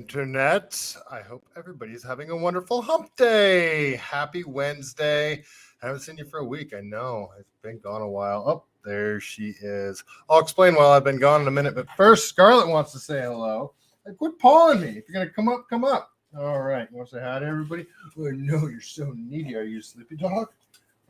Internet. I hope everybody's having a wonderful hump day. Happy Wednesday. I haven't seen you for a week. I know it's been gone a while. Oh, there she is. I'll explain while I've been gone in a minute. But first, Scarlett wants to say hello. Hey, quit pawing me. If you're going to come up, come up. All right. You want to say hi to everybody? Oh, no, you're so needy. Are you a sleepy dog?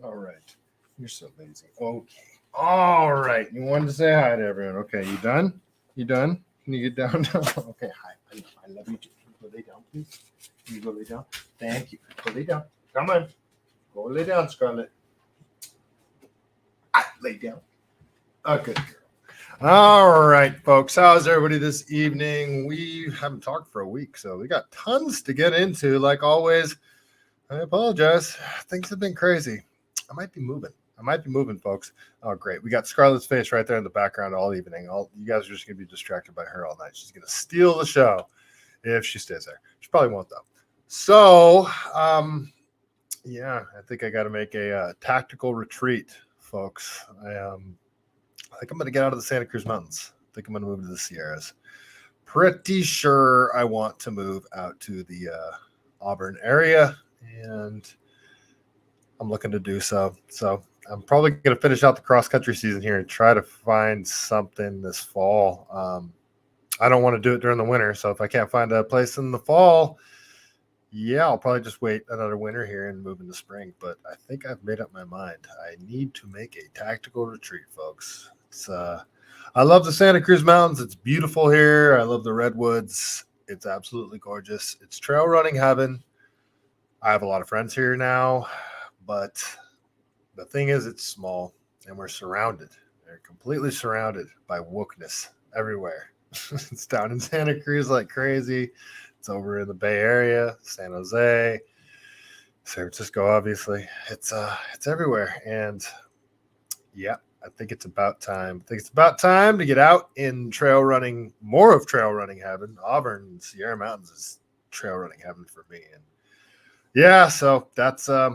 All right. You're so lazy. Okay. All right. You wanted to say hi to everyone. Okay. You done? You done? Can you get down? Okay, hi. I love you too. Can you go lay down, please? Can you go lay down? Thank you. Go lay down. Come on. Go lay down, Scarlett. Lay down. Oh, good girl. All right, folks. How's everybody this evening? We haven't talked for a week, so we got tons to get into. Like always, I apologize. Things have been crazy. I might be moving, folks. Oh, great. We got Scarlett's face right there in the background all evening. You guys are just going to be distracted by her all night. She's going to steal the show if she stays there. She probably won't, though. So, yeah, I think I got to make a tactical retreat, folks. I think I'm going to get out of the Santa Cruz Mountains. I think I'm going to move to the Sierras. Pretty sure I want to move out to the Auburn area, and I'm looking to do so. So I'm probably going to finish out the cross-country season here and try to find something this fall. I don't want to do it during the winter, so if I can't find a place in the fall, yeah, I'll probably just wait another winter here and move in the spring. But I think I've made up my mind. I need to make a tactical retreat, folks. I love the Santa Cruz Mountains. It's beautiful here. I love the redwoods. It's absolutely gorgeous. It's trail running heaven. I have a lot of friends here now. But the thing is, it's small, and we're surrounded. They're completely surrounded by wokeness everywhere. It's down in Santa Cruz like crazy. It's over in the Bay Area, San Jose, San Francisco, obviously. It's everywhere. And, yeah, I think it's about time. I think it's about time to get out in trail running, more of trail running heaven. Auburn, Sierra Mountains is trail running heaven for me. And, yeah, so that's I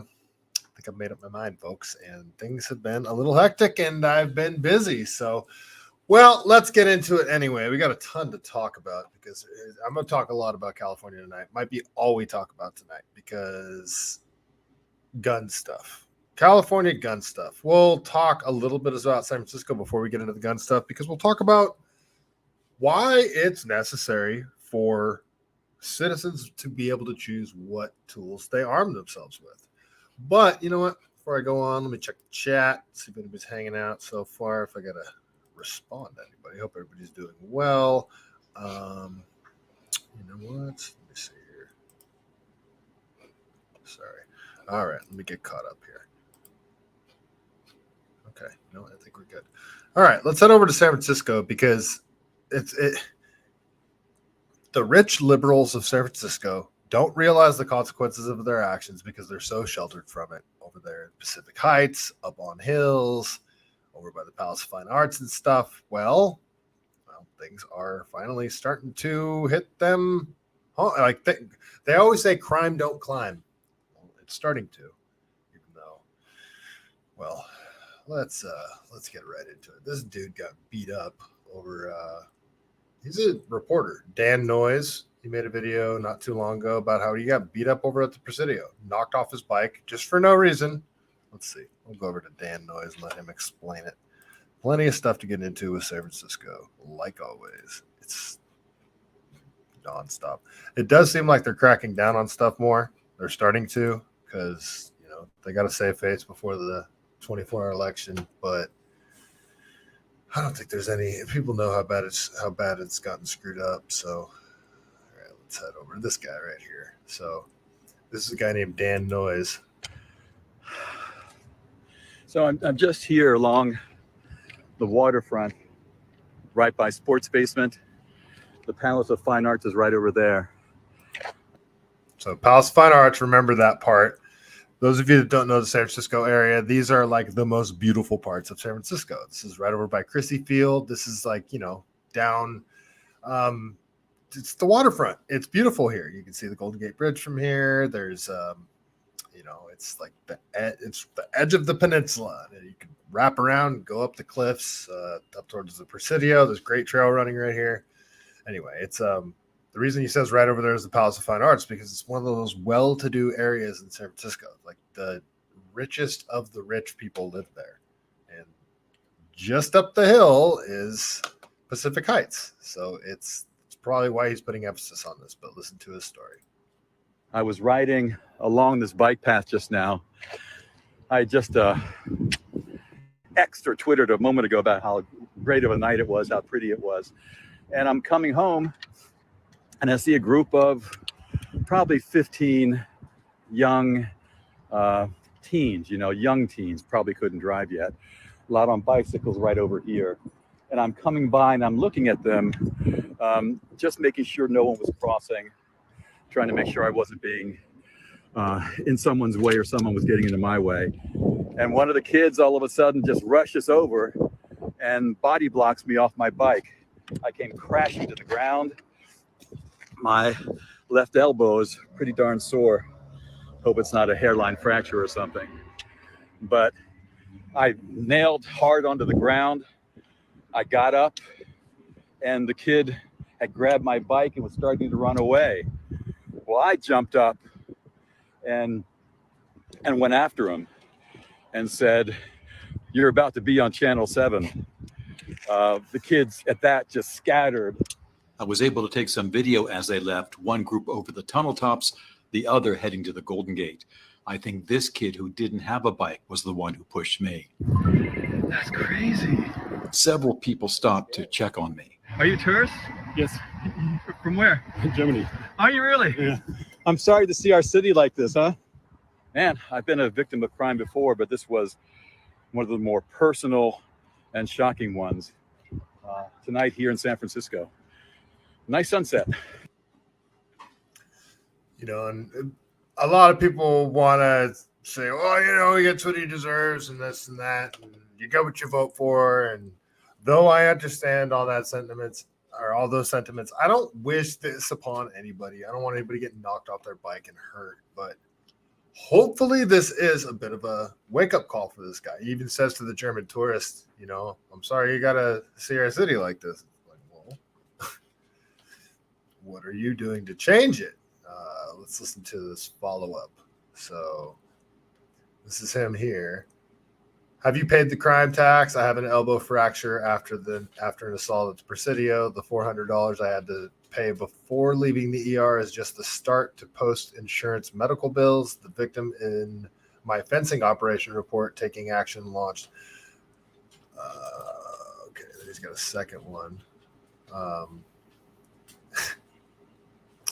think I've made up my mind, folks, and things have been a little hectic and I've been busy. So, well, let's get into it anyway. We got a ton to talk about because I'm going to talk a lot about California tonight. Might be all we talk about tonight because gun stuff, California gun stuff. We'll talk a little bit about San Francisco before we get into the gun stuff because we'll talk about why it's necessary for citizens to be able to choose what tools they arm themselves with. But you know what? Before I go on, let me check the chat, see if anybody's hanging out so far. If I got to respond to anybody, hope everybody's doing well. You know what? Let me see here. Sorry. All right, let me get caught up here. Okay, no, I think we're good. All right, let's head over to San Francisco because the rich liberals of San Francisco don't realize the consequences of their actions because they're so sheltered from it over there in Pacific Heights, up on hills, over by the Palace of Fine Arts and stuff. Well, things are finally starting to hit them. Like they always say crime don't climb. Well, it's starting to, even though, well, let's get right into it. This dude got beat up over, he's a reporter, Dan Noyes. He made a video not too long ago about how he got beat up over at the Presidio, knocked off his bike just for no reason. Let's see. We'll go over to Dan Noyes and let him explain it. Plenty of stuff to get into with San Francisco, like always. It's nonstop. It does seem like they're cracking down on stuff more. They're starting to because, you know, they got to save face before the 24-hour election. But I don't think there's any. People know how bad it's gotten screwed up. So. Let's head over to this guy right here. So this is a guy named Dan Noyes. So I'm just here along the waterfront, right by Sports Basement. The Palace of Fine Arts is right over there. So Palace of Fine Arts, remember that part. Those of you that don't know the San Francisco area, these are like the most beautiful parts of San Francisco. This is right over by Crissy Field. This is like, you know, down it's the waterfront. It's beautiful here. You can see the Golden Gate Bridge from here. There's, you know, it's like it's the edge of the peninsula. And you can wrap around and go up the cliffs, up towards the Presidio. There's great trail running right here. Anyway, it's The reason he says right over there is the Palace of Fine Arts, because it's one of those well-to-do areas in San Francisco. Like the richest of the rich people live there. And just up the hill is Pacific Heights. So it's probably why he's putting emphasis on this, but listen to his story. I was riding along this bike path just now. I just X'd or Twittered a moment ago about how great of a night it was, how pretty it was. And I'm coming home and I see a group of probably 15 young teens, young teens, probably couldn't drive yet. A lot on bicycles right over here. And I'm coming by and I'm looking at them, just making sure no one was crossing, trying to make sure I wasn't being in someone's way or someone was getting into my way. And one of the kids all of a sudden just rushes over and body blocks me off my bike. I came crashing to the ground. My left elbow is pretty darn sore. Hope it's not a hairline fracture or something. But I nailed hard onto the ground. I got up and the kid had grabbed my bike and was starting to run away. Well, I jumped up and went after him and said, "You're about to be on Channel 7. The kids at that just scattered. I was able to take some video as they left, one group over the tunnel tops, the other heading to the Golden Gate. I think this kid who didn't have a bike was the one who pushed me. That's crazy. Several people stopped to check on me. Are you tourists? Yes, From where? Germany. Are you really? Yeah. I'm sorry to see our city like this, huh? Man, I've been a victim of crime before, but this was one of the more personal and shocking ones. Tonight here in San Francisco. Nice sunset. And a lot of people want to say, oh, he gets what he deserves and this and that, and you get what you vote for. And though I understand all those sentiments, I don't wish this upon anybody. I don't want anybody getting knocked off their bike and hurt, but hopefully this is a bit of a wake-up call for this guy. He even says to the German tourist, I'm sorry you got to see our city like this. Like, well, what are you doing to change it? Let's listen to this follow-up. So this is him here. Have you paid the crime tax? I have an elbow fracture after an assault at the Presidio. The $400 I had to pay before leaving the ER is just the start to post-insurance medical bills. The victim in my fencing operation report taking action launched. Okay, he's got a second one.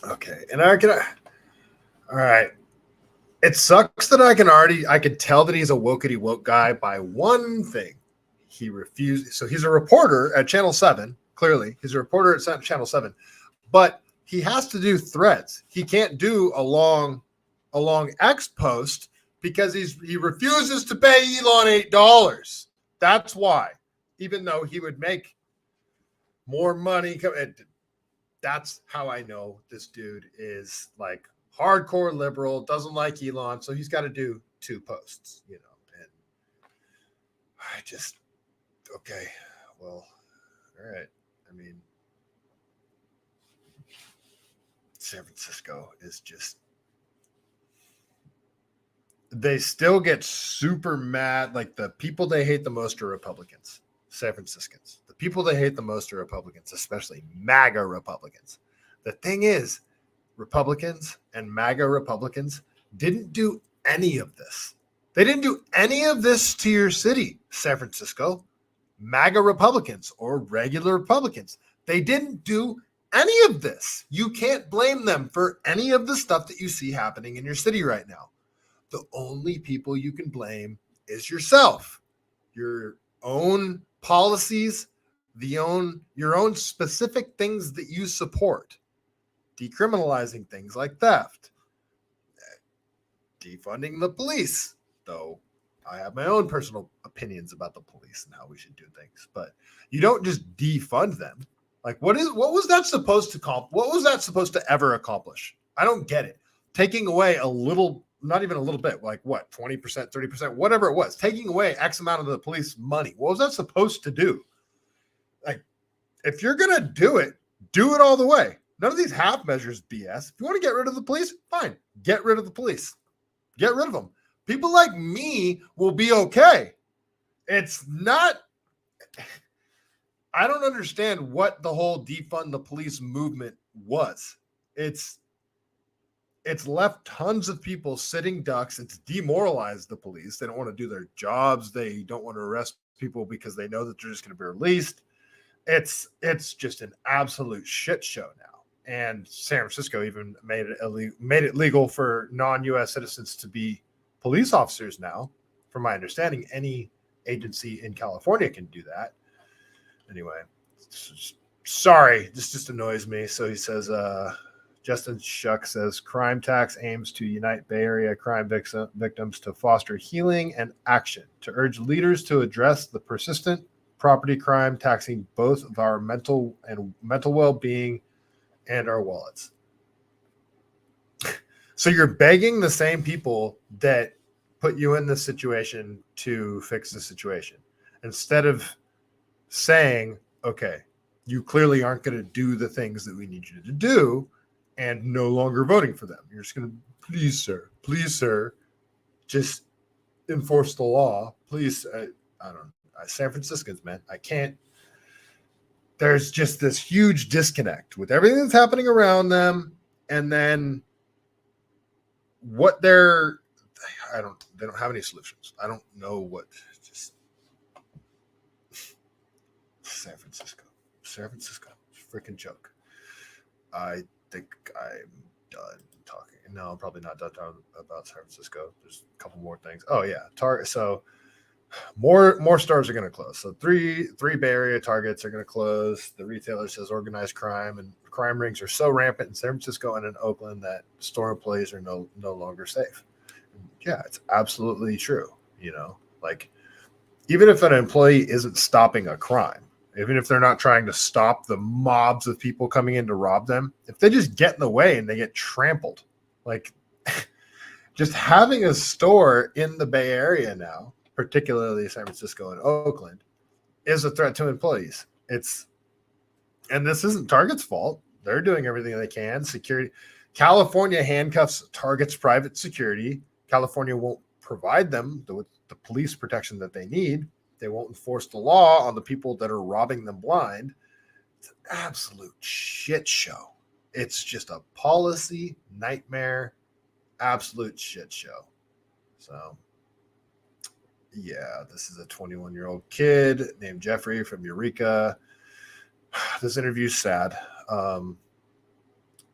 Okay, and all right. It sucks that I could tell that he's a wokety woke guy by one thing. He refused. So he's a reporter at Channel 7. Clearly, he's a reporter at Channel 7, but he has to do threads. He can't do a long X post because he refuses to pay Elon $8. That's why, even though he would make more money. That's how I know this dude is like hardcore liberal, doesn't like Elon, so he's got to do 2 posts, and I just, okay, well, all right. I mean, San Francisco is just, they still get super mad. Like the people they hate the most are Republicans, San Franciscans. The people they hate the most are Republicans, especially MAGA Republicans. The thing is, Republicans and MAGA Republicans didn't do any of this. They didn't do any of this to your city, San Francisco. MAGA Republicans or regular Republicans, they didn't do any of this. You can't blame them for any of the stuff that you see happening in your city right now. The only people you can blame is yourself, your own policies, your own specific things that you support. Decriminalizing things like theft, defunding the police, though I have my own personal opinions about the police and how we should do things, but you don't just defund them. Like what was that supposed to ever accomplish? I don't get it. Taking away a little, not even a little bit, like what, 20%, 30%, whatever it was, taking away X amount of the police money. What was that supposed to do? Like, if you're going to do it all the way. None of these half measures BS. If you want to get rid of the police, fine. Get rid of the police. Get rid of them. People like me will be okay. It's not, I don't understand what the whole defund the police movement was. It's left tons of people sitting ducks. It's demoralized the police. They don't want to do their jobs. They don't want to arrest people because they know that they're just going to be released. It's just an absolute shit show now. And San Francisco even made it legal for non-U.S. citizens to be police officers now. From my understanding, any agency in California can do that. Anyway, sorry, this just annoys me. So he says, Justin Shuck says, crime tax aims to unite Bay Area crime victims to foster healing and action, to urge leaders to address the persistent property crime, taxing both of our mental well-being and our wallets. So you're begging the same people that put you in this situation to fix the situation, instead of saying, okay, you clearly aren't going to do the things that we need you to do, and no longer voting for them. You're just going to, please, sir, just enforce the law. Please, I don't, San Franciscans, man, I can't. There's just this huge disconnect with everything that's happening around them, and then what they don't have any solutions. I don't know what, just San Francisco, freaking joke. I think I'm done talking. No, I'm probably not done talking about San Francisco. There's a couple more things. Oh yeah, Target. So more stores are going to close. So three Bay Area Targets are going to close. The retailer says organized crime and crime rings are so rampant in San Francisco and in Oakland that store employees are no longer safe. Yeah, it's absolutely true. You know, like even if an employee isn't stopping a crime, even if they're not trying to stop the mobs of people coming in to rob them, if they just get in the way and they get trampled, like just having a store in the Bay Area now, particularly San Francisco and Oakland, is a threat to employees. And this isn't Target's fault. They're doing everything they can. Security, California handcuffs Target's private security. California won't provide them with the police protection that they need. They won't enforce the law on the people that are robbing them blind. It's an absolute shit show. It's just a policy nightmare, absolute shit show. So, yeah, this is a 21-year-old kid named Jeffrey from Eureka. This interview's sad.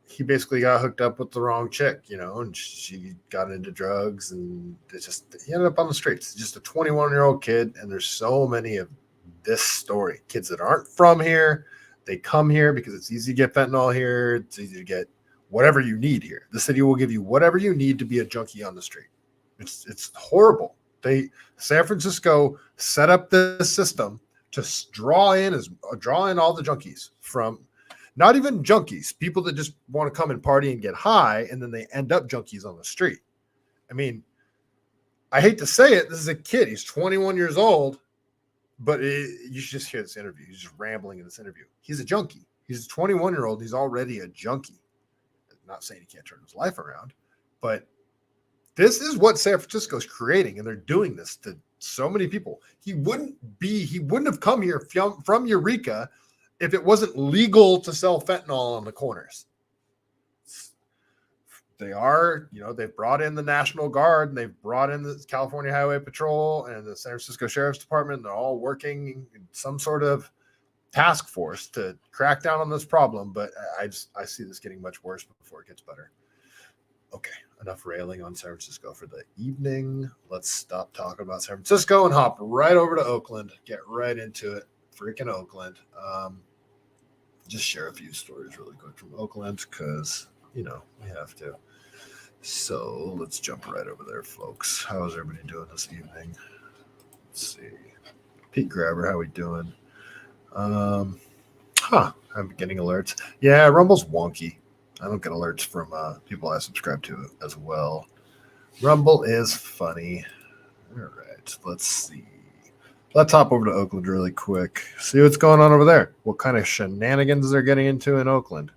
He basically got hooked up with the wrong chick, you know, and she got into drugs, and he ended up on the streets. Just a 21-year-old kid, and there's so many of this story. Kids that aren't from here, they come here because it's easy to get fentanyl here. It's easy to get whatever you need here. The city will give you whatever you need to be a junkie on the street. It's horrible. San Francisco set up this system to draw in all the junkies from. Not even junkies, people that just want to come and party and get high, and then they end up junkies on the street. I mean, I hate to say it, this is a kid. He's 21 years old, but you should just hear this interview. He's just rambling in this interview. He's a junkie. He's a 21-year-old. He's already a junkie. I'm not saying he can't turn his life around, but this is what San Francisco is creating, and they're doing this to so many people. He wouldn't have come here from Eureka if it wasn't legal to sell fentanyl on the corners. They are, they've brought in the National Guard, and they've brought in the California Highway Patrol and the San Francisco Sheriff's Department. They're all working in some sort of task force to crack down on this problem. But I see this getting much worse before it gets better. Okay, enough railing on San Francisco for the evening. Let's stop talking about San Francisco and hop right over to Oakland. Get right into it. Freaking Oakland. Just share a few stories really quick from Oakland because, we have to. So let's jump right over there, folks. How's everybody doing this evening? Let's see. Pete Grabber, how we doing? I'm getting alerts. Yeah, Rumble's wonky. I don't get alerts from people I subscribe to as well. Rumble is funny. All right, let's see. Let's hop over to Oakland really quick. See what's going on over there. What kind of shenanigans they're getting into in Oakland.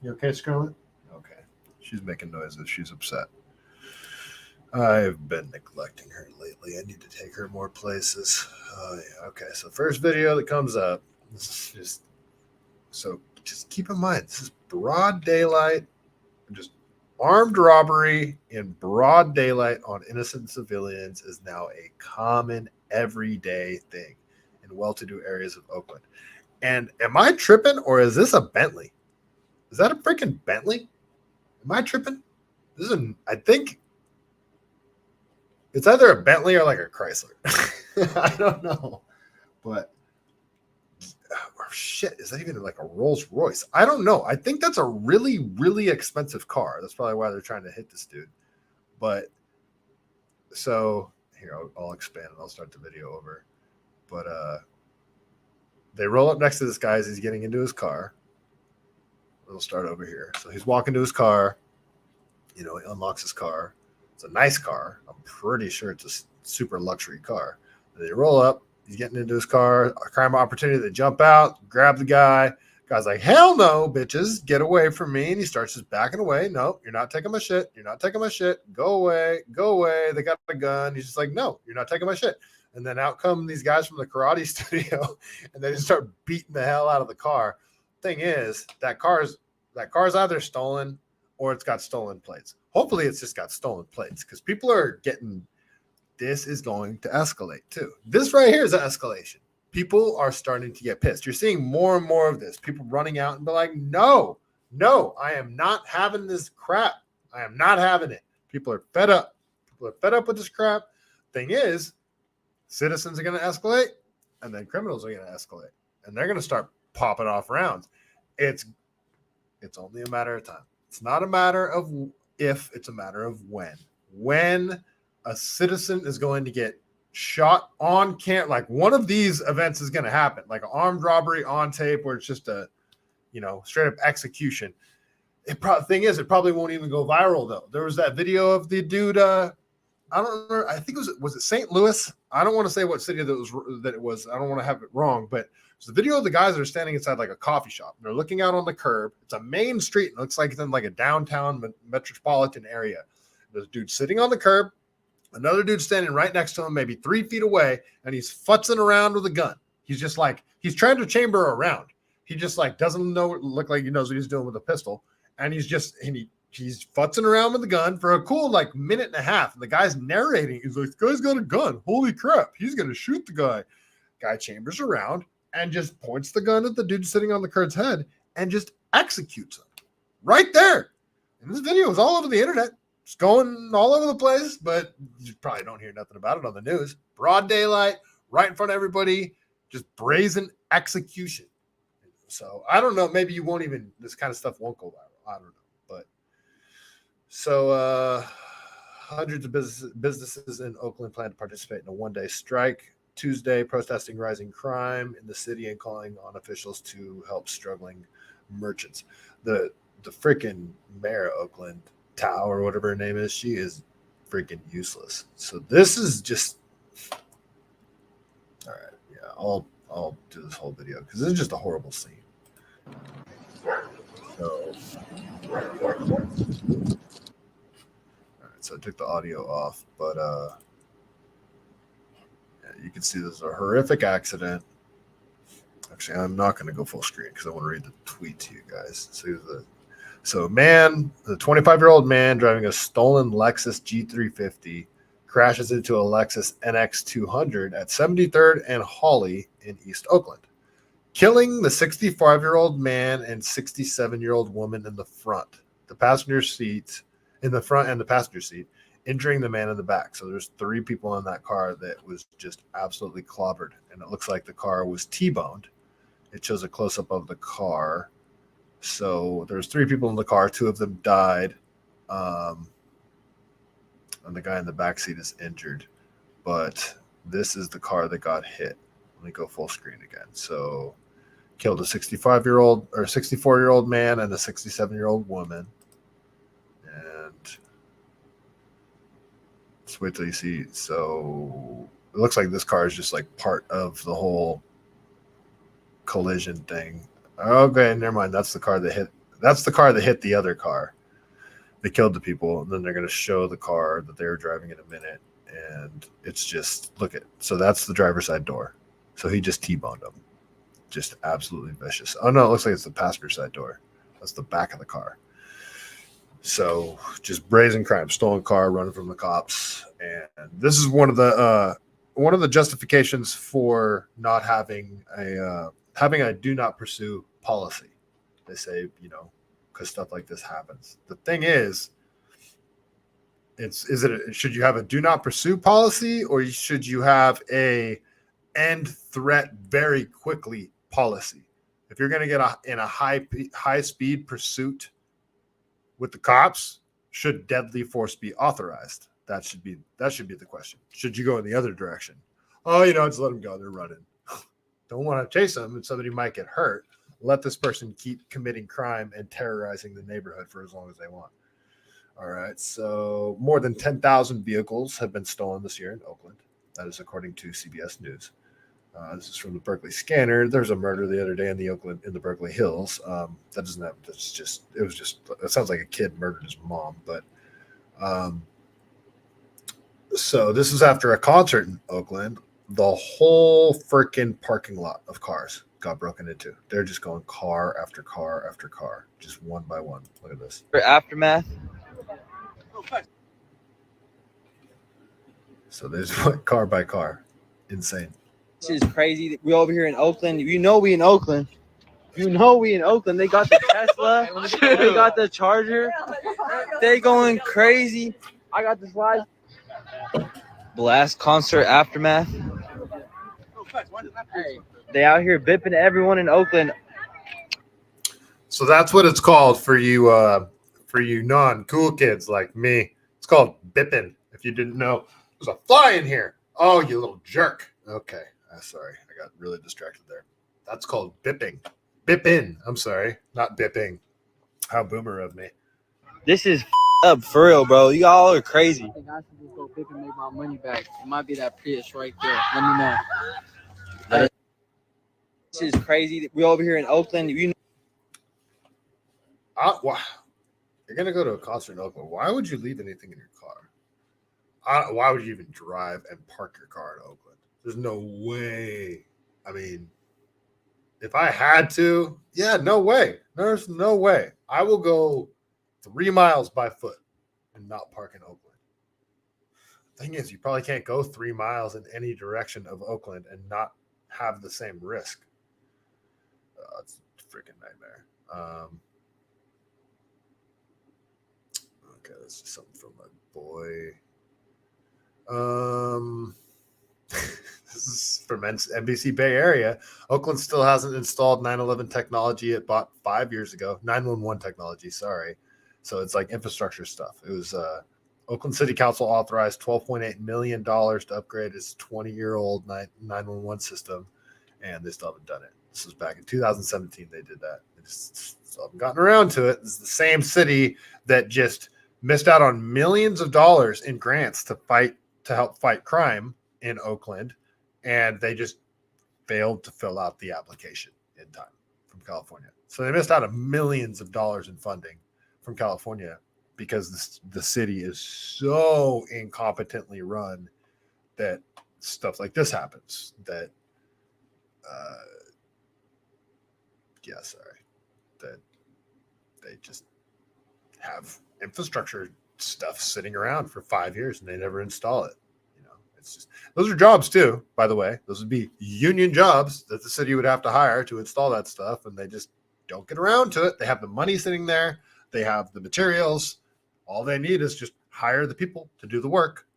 You okay, Scarlett? Okay. She's making noises. She's upset. I've been neglecting her lately. I need to take her more places. Oh, yeah. Okay. So, first video that comes up. This is just keep in mind, this is broad daylight, just armed robbery in broad daylight on innocent civilians is now a common everyday thing in well-to-do areas of Oakland. And am I tripping, or is this a Bentley? Is that a freaking Bentley? Am I tripping? I think it's either a Bentley or like a Chrysler. I don't know. But shit, is that even like a Rolls Royce? I don't know. I think that's a really, really expensive car. That's probably why they're trying to hit this dude. But so here, I'll expand and I'll start the video over. But they roll up next to this guy as he's getting into his car. We'll start over here. So he's walking to his car. He unlocks his car. It's a nice car. I'm pretty sure it's a super luxury car. They roll up. He's getting into his car. A crime opportunity. They jump out, grab the guy. Guy's like, hell no, bitches. Get away from me. And he starts just backing away. No, you're not taking my shit. You're not taking my shit. Go away. Go away. They got a gun. He's just like, no, you're not taking my shit. And then out come these guys from the karate studio, and they just start beating the hell out of the car. Thing is, that car's either stolen or it's got stolen plates. Hopefully it's just got stolen plates, because people are getting, this is going to escalate too. This right here is an escalation. People are starting to get pissed. You're seeing more and more of this. People running out and be like, no, I am not having this crap. I am not having it. People are fed up. People are fed up with this crap. Thing is, citizens are going to escalate, and then criminals are going to escalate, and they're going to start popping off rounds. It's only a matter of time. It's not a matter of if, it's a matter of when. When a citizen is going to get shot on camera, like one of these events is going to happen, like an armed robbery on tape where it's just a, straight up execution. It probably won't even go viral though. There was that video of the dude, I don't remember. I think was it St. Louis? I don't want to say what city that it was. I don't want to have it wrong, but it's the video of the guys that are standing inside like a coffee shop. They're looking out on the curb. It's a main street. It looks like it's in like a downtown metropolitan area. There's a dude sitting on the curb, another dude standing right next to him, maybe 3 feet away, and he's futzing around with a gun. He's just like, he's trying to chamber around. He just like doesn't look like he knows what he's doing with a pistol. And he's futzing around with the gun for a cool like minute and a half. And the guy's narrating. He's like, this guy's got a gun. Holy crap. He's going to shoot the guy. Guy chambers around and just points the gun at the dude sitting on the curd's head and just executes him right there. And this video is all over the internet. It's going all over the place, but you probably don't hear nothing about it on the news. Broad daylight, right in front of everybody, just brazen execution. So I don't know. Maybe this kind of stuff won't go viral. I don't know. But so hundreds of businesses in Oakland plan to participate in a one-day strike Tuesday, protesting rising crime in the city and calling on officials to help struggling merchants. The freaking mayor of Oakland, Tao or whatever her name is, she is freaking useless. So this is just all right. Yeah, I'll do this whole video because this is just a horrible scene. So, all right, so I took the audio off, but you can see this is a horrific accident. Actually, I'm not going to go full screen because I want to read the tweet to you guys. So man, the 25-year-old man driving a stolen Lexus G350 crashes into a Lexus NX 200 at 73rd and Hawley in East Oakland, killing the 65-year-old man and 67-year-old woman in the front, the passenger seat, in the front and the passenger seat, injuring the man in the back. So there's 3 people in that car that was just absolutely clobbered, and it looks like the car was T-boned. It shows a close-up of the car. So there's 3 people in the car. 2 of them died, and the guy in the back seat is injured. But this is the car that got hit. Let me go full screen again. So killed a 65-year-old or 64-year-old man and a 67-year-old woman. And let's wait till you see. So it looks like this car is just like part of the whole collision thing. Okay, never mind. That's the car that That's the car that hit the other car. They killed the people, and then they're going to show the car that they were driving in a minute. And it's just, look at, so that's the driver's side door. So he just T-boned them. Just absolutely vicious. Oh, no, it looks like it's the passenger side door. That's the back of the car. So just brazen crime, stolen car, running from the cops. And this is one of the justifications for not having a do not pursue policy. They say, because stuff like this happens. The thing is, should you have a do not pursue policy, or should you have a end threat very quickly policy? If you're going to get in a high speed pursuit with the cops, should deadly force be authorized? That should be the question. Should you go in the other direction? Oh, just let them go. They're running. Don't want to chase them, and somebody might get hurt. Let this person keep committing crime and terrorizing the neighborhood for as long as they want. All right. So more than 10,000 vehicles have been stolen this year in Oakland. That is according to CBS News. This is from the Berkeley Scanner. There's a murder the other day in the Berkeley Hills. It sounds like a kid murdered his mom. But so this is after a concert in Oakland. The whole freaking parking lot of cars got broken into. They're just going car after car after car, just one by one. Look at this. For aftermath. So there's car by car. Insane. This is crazy. We over here in Oakland. We in Oakland. They got the Tesla. They got the Charger. They going crazy. I got the slide. Blast concert aftermath. They out here bipping everyone in Oakland. So that's what it's called for you non-cool kids like me. It's called bipping. If you didn't know, there's a fly in here. Oh, you little jerk. Okay. Sorry. I got really distracted there. That's called bipping. Bipping. I'm sorry. Not bipping. How boomer of me. This is up for real, bro. You all are crazy. I think I should just go bip and make my money back. It might be that Prius right there. Let me know. This is crazy. We over here in Oakland. Wow. You're going to go to a concert in Oakland. Why would you leave anything in your car? Why would you even drive and park your car in Oakland? There's no way. I mean, if I had to, no way. There's no way. I will go 3 miles by foot and not park in Oakland. Thing is, you probably can't go 3 miles in any direction of Oakland and not have the same risk. It's a freaking nightmare. Okay, this is something from my boy. This is from NBC Bay Area. Oakland still hasn't installed 9/11 technology it bought 5 years ago. 911 technology, sorry. So it's like infrastructure stuff. It was Oakland City Council authorized $12.8 million to upgrade its 20-year-old 911 system, and they still haven't done it. This was back in 2017 they did that. They just still haven't gotten around to it. This is the same city that just missed out on millions of dollars in grants to help fight crime in Oakland, and they just failed to fill out the application in time from California. So they missed out on millions of dollars in funding from California because the city is so incompetently run that stuff like this happens. That that they just have infrastructure stuff sitting around for 5 years and they never install it. It's just, those are jobs too, by the way. Those would be union jobs that the city would have to hire to install that stuff, and they just don't get around to it. They have the money sitting there. They have the materials. All they need is just hire the people to do the work,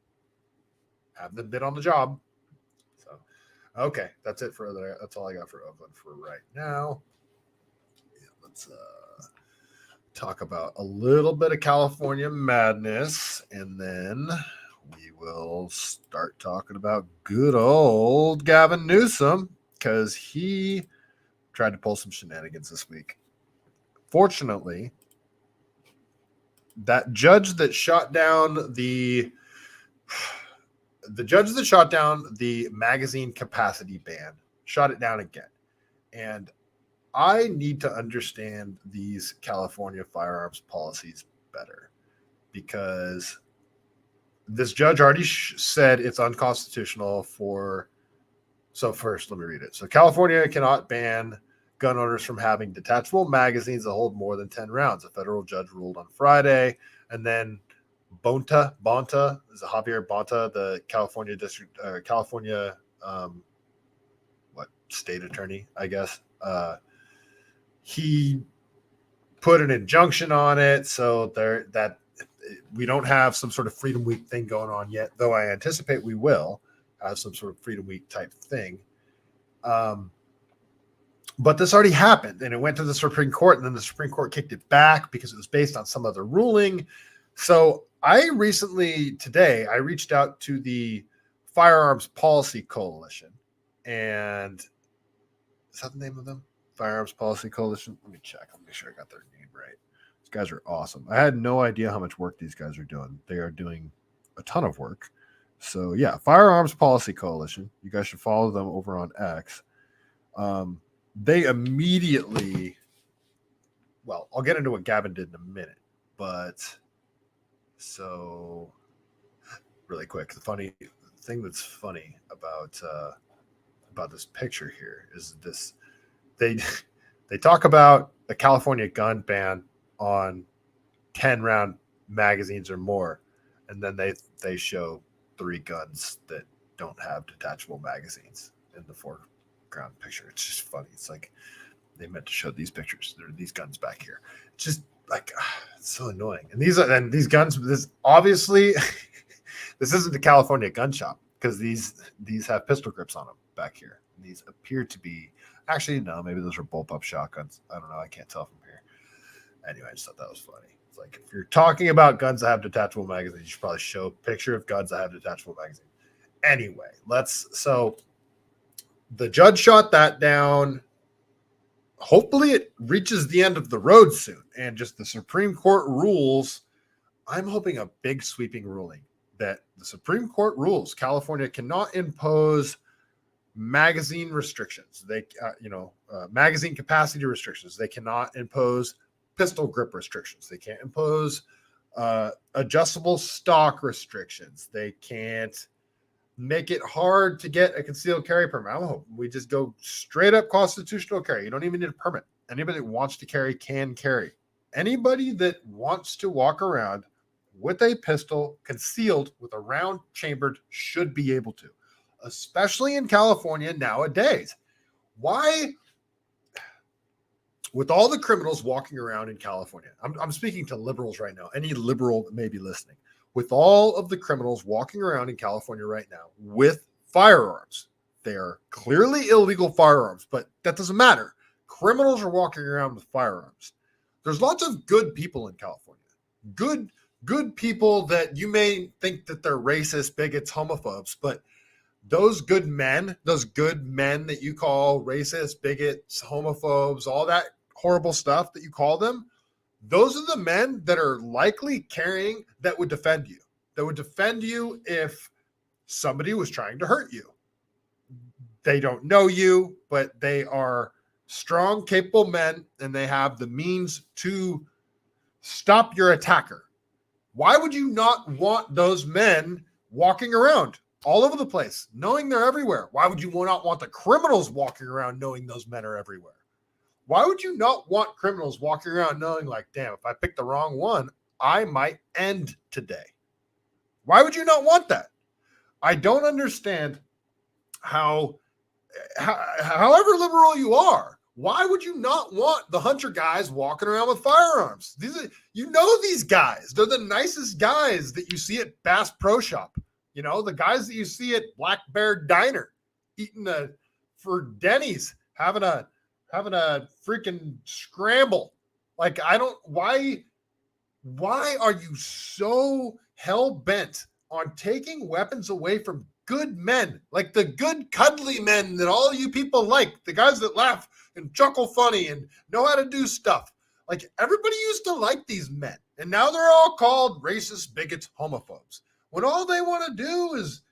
have them bid on the job. So, okay, that's it for there. That's all I got for Oakland for right now. Yeah, let's talk about a little bit of California madness, and then we will start talking about good old Gavin Newsom because he tried to pull some shenanigans this week. Fortunately, that judge that shot down the magazine capacity ban shot it down again. And I need to understand these California firearms policies better, because this judge already said it's unconstitutional for. So first, let me read it. So California cannot ban gun owners from having detachable magazines that hold more than 10 rounds. A federal judge ruled on Friday. And then Bonta is Javier Bonta, the California district, state attorney, I guess. He put an injunction on it, so that we don't have some sort of Freedom Week thing going on yet, though I anticipate we will have some sort of Freedom Week type thing. But this already happened, and it went to the Supreme Court, and then the Supreme Court kicked it back because it was based on some other ruling. So I recently, today, I reached out to the Firearms Policy Coalition, and is that the name of them? Firearms Policy Coalition? Let me check. I'll make sure I got their name right. These guys are awesome. I had no idea how much work these guys are doing. They are doing a ton of work. So yeah, Firearms Policy Coalition. You guys should follow them over on X. They immediately, well, I'll get into what Gavin did in a minute, but so really quick, the funny thing that's funny about this picture here is this: they talk about a California gun ban on 10-round magazines or more, and then they show 3 guns that don't have detachable magazines in the foreground picture. It's just funny. It's like they meant to show these pictures. There are these guns back here. It's just like it's so annoying. And these guns. This obviously this isn't the California gun shop, because these have pistol grips on them back here. And these appear to be actually no, maybe those are bullpup shotguns. I don't know. I can't tell from here. Anyway, I just thought that was funny. It's like if you're talking about guns that have detachable magazines, you should probably show a picture of guns that have detachable magazines. Anyway, so the judge shot that down. Hopefully it reaches the end of the road soon, and just the Supreme Court rules. I'm hoping a big sweeping ruling that the Supreme Court rules California cannot impose magazine restrictions. They, magazine capacity restrictions. They cannot impose pistol grip restrictions. They can't impose adjustable stock restrictions. They can't make it hard to get a concealed carry permit. I'm hoping we just go straight up constitutional carry. You don't even need a permit. Anybody that wants to carry can carry. Anybody that wants to walk around with a pistol concealed with a round chambered should be able to, especially in California nowadays. Why? With all the criminals walking around in California, I'm speaking to liberals right now. Any liberal that may be listening. With all of the criminals walking around in California right now with firearms, they are clearly illegal firearms, but that doesn't matter. Criminals are walking around with firearms. There's lots of good people in California. Good people that you may think that they're racist, bigots, homophobes, but those good men that you call racist, bigots, homophobes, all that horrible stuff that you call them, those are the men that are likely carrying, that would defend you if somebody was trying to hurt you. They don't know you, but they are strong, capable men, and they have the means to stop your attacker. Why would you not want those men walking around all over the place, knowing they're everywhere? Why would you not want the criminals walking around knowing those men are everywhere? Why would you not want criminals walking around knowing, like, damn, if I pick the wrong one, I might end today? Why would you not want that? I don't understand however liberal you are, why would you not want the hunter guys walking around with firearms? These guys. They're the nicest guys that you see at Bass Pro Shop. The guys that you see at Black Bear Diner eating for Denny's, having a freaking scramble. Like, why are you so hell-bent on taking weapons away from good men, like the good cuddly men that all you people like, the guys that laugh and chuckle funny and know how to do stuff? Like, everybody used to like these men, and now they're all called racist, bigots, homophobes, when all they want to do is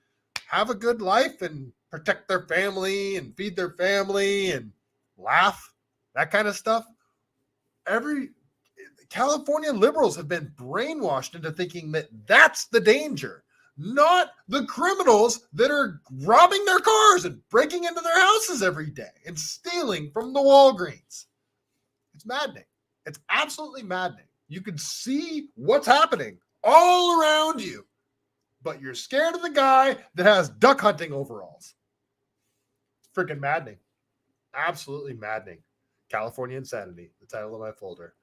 have a good life and protect their family and feed their family and laugh. that kind of stuff. California liberals have been brainwashed into thinking that that's the danger, not the criminals that are robbing their cars and breaking into their houses every day and stealing from the Walgreens. It's maddening. It's absolutely maddening. You can see what's happening all around you, but you're scared of the guy that has duck hunting overalls. It's freaking maddening. Absolutely maddening. California Insanity, the title of my folder.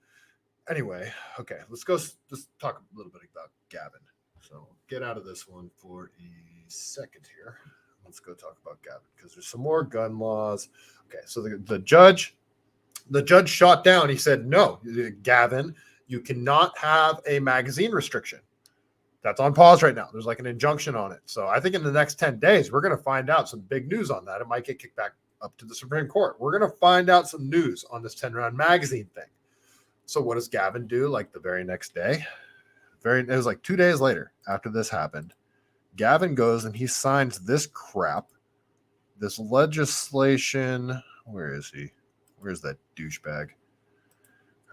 Anyway, okay, let's go just talk a little bit about Gavin. So get out of this one for a second here. Let's go talk about Gavin because there's some more gun laws. Okay, so the judge shot down. He said, no, Gavin, you cannot have a magazine restriction. That's on pause right now. There's like an injunction on it. So I think in the next 10 days, we're going to find out some big news on that. It might get kicked back up to the Supreme Court. We're going to find out some news on this 10-round magazine thing. So what does Gavin do? Like the very next day, it was like 2 days later after this happened, Gavin goes and he signs this crap, this legislation. Where is he? Where's that douchebag?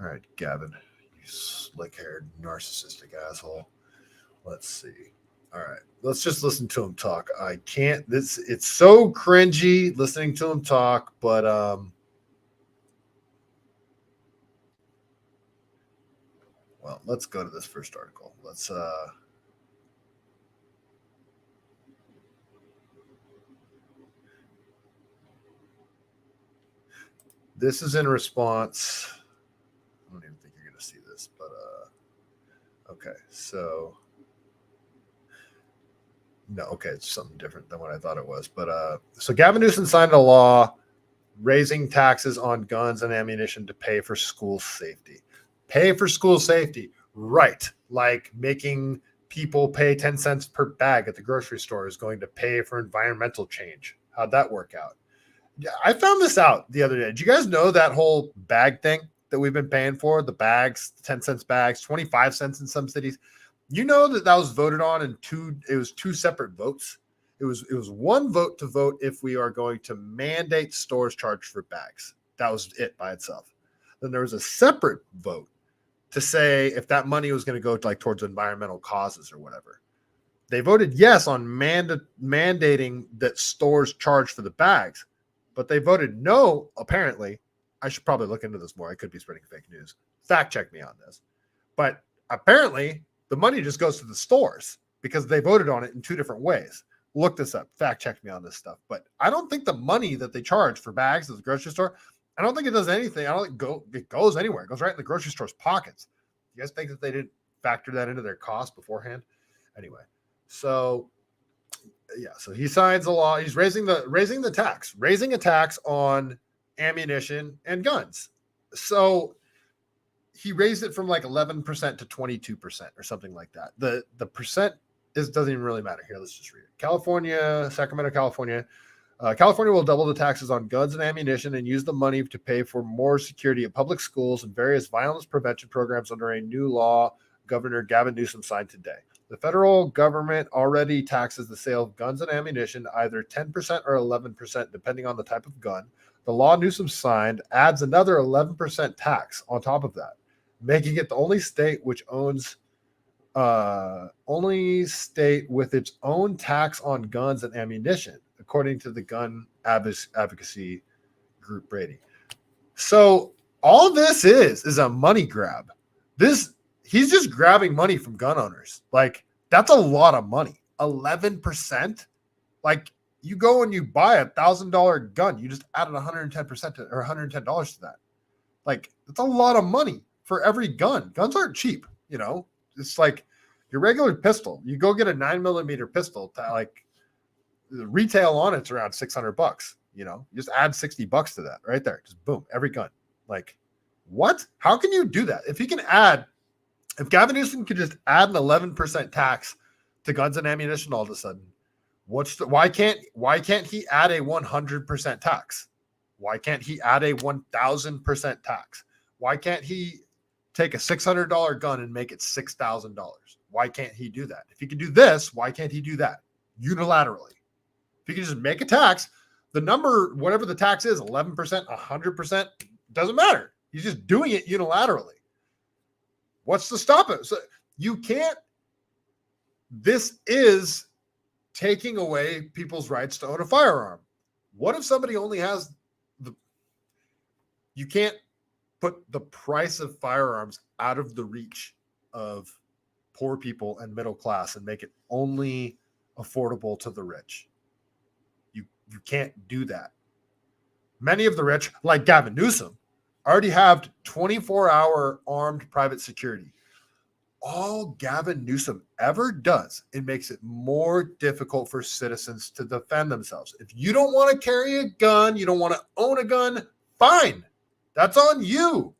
All right, Gavin, you slick-haired, narcissistic asshole. Let's see. All right, let's just listen to him talk. I can't. It's so cringy listening to him talk, but well, let's go to this first article. This is in response. I don't even think you're going to see this, but okay. So no, okay, it's something different than what I thought it was. But so Gavin Newsom signed a law raising taxes on guns and ammunition to pay for school safety. Pay for school safety, right? Like making people pay 10 cents per bag at the grocery store is going to pay for environmental change. How'd that work out? Yeah, I found this out the other day. Did you guys know that whole bag thing that we've been paying for? The bags, 10 cents bags, 25 cents in some cities. You know that was voted on in two separate votes. It was one vote to vote if we are going to mandate stores charge for bags. That was it by itself. Then there was a separate vote to say if that money was going to go to like towards environmental causes or whatever. They voted yes on mandating that stores charge for the bags, but they voted no, apparently. I should probably look into this more. I could be spreading fake news. Fact check me on this. But apparently the money just goes to the stores because they voted on it in two different ways. Look this up. Fact check me on this stuff. But I don't think the money that they charge for bags at the grocery store, I don't think it does anything. I don't think it goes anywhere. It goes right in the grocery store's pockets. You guys think that they didn't factor that into their cost beforehand? Anyway, so yeah, so he signs a law. He's raising a tax on ammunition and guns. So he raised it from like 11% to 22% or something like that. The percent doesn't even really matter. Here, let's just read it. Sacramento, California. California will double the taxes on guns and ammunition and use the money to pay for more security at public schools and various violence prevention programs under a new law Governor Gavin Newsom signed today. The federal government already taxes the sale of guns and ammunition either 10% or 11%, depending on the type of gun. The law Newsom signed adds another 11% tax on top of that, making it the only state with its own tax on guns and ammunition, according to the gun advocacy group Brady. So all this is a money grab. He's just grabbing money from gun owners. Like, that's a lot of money. 11%. Like, you go and you buy $1,000 gun, you just added 110% or $110 to that. Like, that's a lot of money for every gun. Guns aren't cheap, you know. It's like your regular pistol. You go get a 9mm pistol, like the retail on it's around $600. You know, you just add $60 to that right there. Just boom, every gun. Like, what? How can you do that? If Gavin Newsom could just add an 11% tax to guns and ammunition all of a sudden, why can't he add a 100% tax? Why can't he add a 1,000% tax? Why can't he take a $600 gun and make it $6,000? Why can't he do that? If he can do this, why can't he do that unilaterally? If he can just make a tax, the number, whatever the tax is, 11%, 100%, Doesn't matter. He's just doing it unilaterally. What's to stop it? So you can't. This is taking away people's rights to own a firearm. What if somebody only has you can't put the price of firearms out of the reach of poor people and middle class and make it only affordable to the rich. You can't do that. Many of the rich, like Gavin Newsom, already have 24-hour armed private security. All Gavin Newsom ever does, it makes it more difficult for citizens to defend themselves. If you don't want to carry a gun, you don't want to own a gun, fine. That's on you.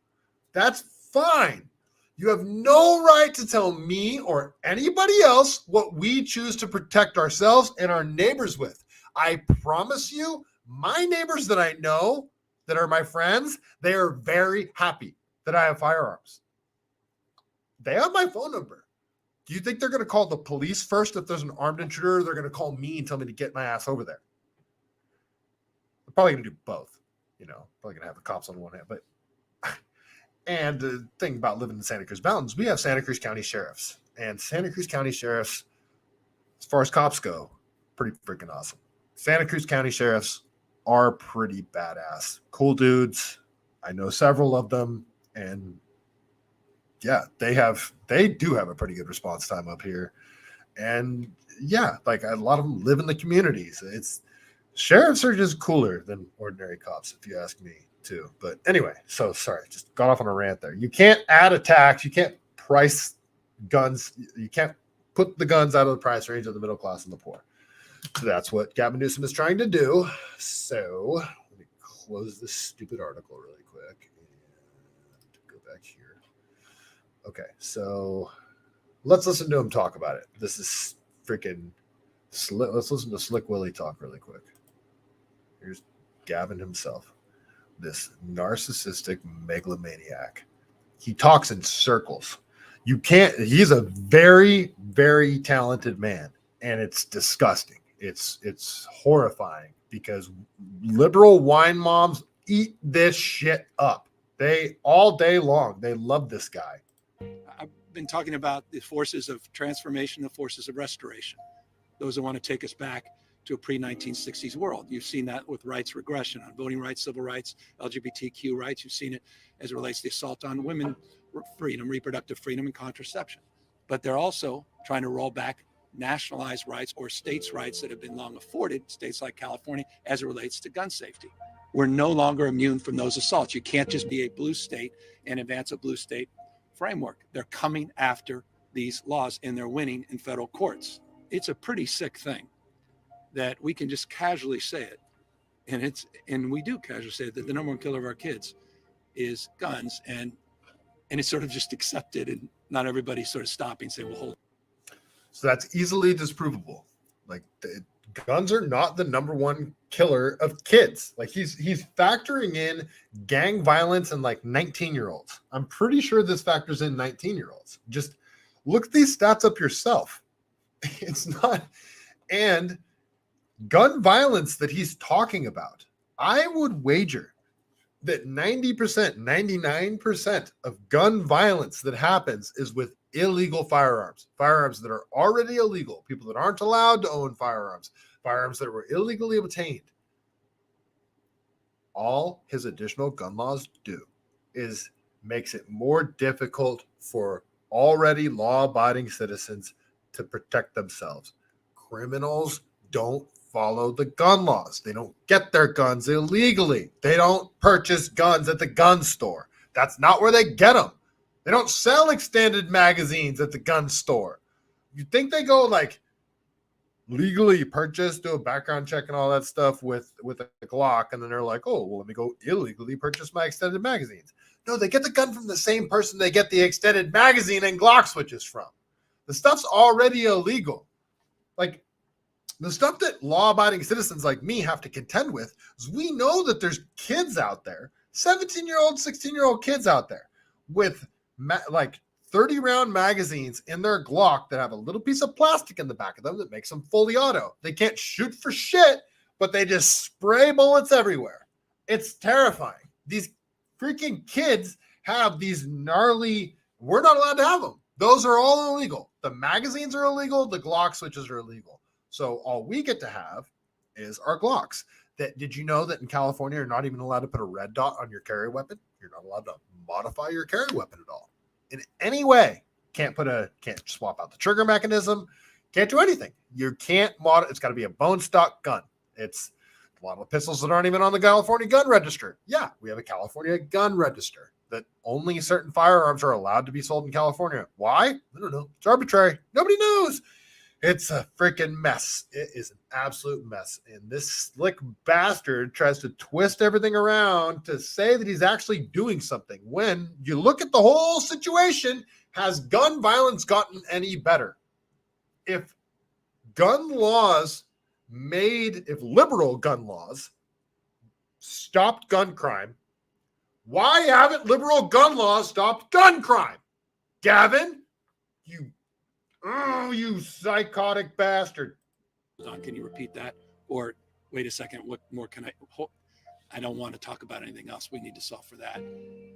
That's fine. You have no right to tell me or anybody else what we choose to protect ourselves and our neighbors with. I promise you, my neighbors that I know that are my friends, they are very happy that I have firearms. They have my phone number. Do you think they're going to call the police first if there's an armed intruder? Or they're going to call me and tell me to get my ass over there. They're probably going to do both. Probably going to have the cops on one hand. But and the thing about living in Santa Cruz Mountains, we have Santa Cruz County sheriffs. And Santa Cruz County sheriffs, as far as cops go, pretty freaking awesome. Santa Cruz County sheriffs are pretty badass. Cool dudes. I know several of them. And yeah, they do have a pretty good response time up here. And yeah, like a lot of them live in the communities. Sheriffs are just cooler than ordinary cops, if you ask me too. But anyway, so sorry, just got off on a rant there. You can't add a tax. You can't price guns. You can't put the guns out of the price range of the middle class and the poor. So that's what Gavin Newsom is trying to do. So let me close this stupid article really quick and go back here. Okay, so let's listen to him talk about it. This is freaking slick. Let's listen to Slick Willie talk really quick. Here's Gavin himself, this narcissistic megalomaniac. He talks in circles. He's a very, very talented man, and it's disgusting. It's horrifying because liberal wine moms eat this shit up. They all day long, they love this guy. I've been talking about the forces of transformation, the forces of restoration. Those that want to take us back to a pre-1960s world. You've seen that with rights regression on voting rights, civil rights, LGBTQ rights. You've seen it as it relates to the assault on women, freedom, reproductive freedom, and contraception. But they're also trying to roll back nationalized rights or states' rights that have been long afforded, states like California, as it relates to gun safety. We're no longer immune from those assaults. You can't just be a blue state and advance a blue state framework. They're coming after these laws and they're winning in federal courts. It's a pretty sick thing that we can just casually say it. And we do casually say it, that the number one killer of our kids is guns, and it's sort of just accepted, and not everybody's sort of stopping and saying, well, hold on. So that's easily disprovable. Like guns are not the number one killer of kids. Like he's factoring in gang violence and like 19-year-olds. I'm pretty sure this factors in 19-year-olds. Just look these stats up yourself. It's not. And gun violence that he's talking about, I would wager that 90%, 99% of gun violence that happens is with illegal firearms that are already illegal, people that aren't allowed to own firearms that were illegally obtained. All his additional gun laws do is makes it more difficult for already law-abiding citizens to protect themselves. Criminals don't follow the gun laws. They don't get their guns illegally. They don't purchase guns at the gun store. That's not where they get them. They don't sell extended magazines at the gun store. You think they go like legally purchase, do a background check and all that stuff with a Glock, and then they're like, oh, well, let me go illegally purchase my extended magazines. No, they get the gun from the same person they get the extended magazine and Glock switches from. The stuff's already illegal. Like, the stuff that law-abiding citizens like me have to contend with is we know that there's kids out there, 17-year-old, 16-year-old kids out there with like 30-round magazines in their Glock that have a little piece of plastic in the back of them that makes them fully auto. They can't shoot for shit, but they just spray bullets everywhere. It's terrifying. These freaking kids have these gnarly, we're not allowed to have them. Those are all illegal. The magazines are illegal. The Glock switches are illegal. So all we get to have is our Glocks. Did you know that in California, you're not even allowed to put a red dot on your carry weapon? You're not allowed to modify your carry weapon at all in any way. Can't swap out the trigger mechanism. Can't do anything. You can't it's got to be a bone stock gun. It's a lot of pistols that aren't even on the California gun register. Yeah, we have a California gun register that only certain firearms are allowed to be sold in California. Why? I don't know. It's arbitrary. Nobody knows. It's a freaking mess. It is an absolute mess. And this slick bastard tries to twist everything around to say that he's actually doing something. When you look at the whole situation, has gun violence gotten any better? If liberal gun laws stopped gun crime, why haven't liberal gun laws stopped gun crime? Gavin, you psychotic bastard. Can you repeat that? Or wait a second, what more can I don't want to talk about anything else. We need to solve for that.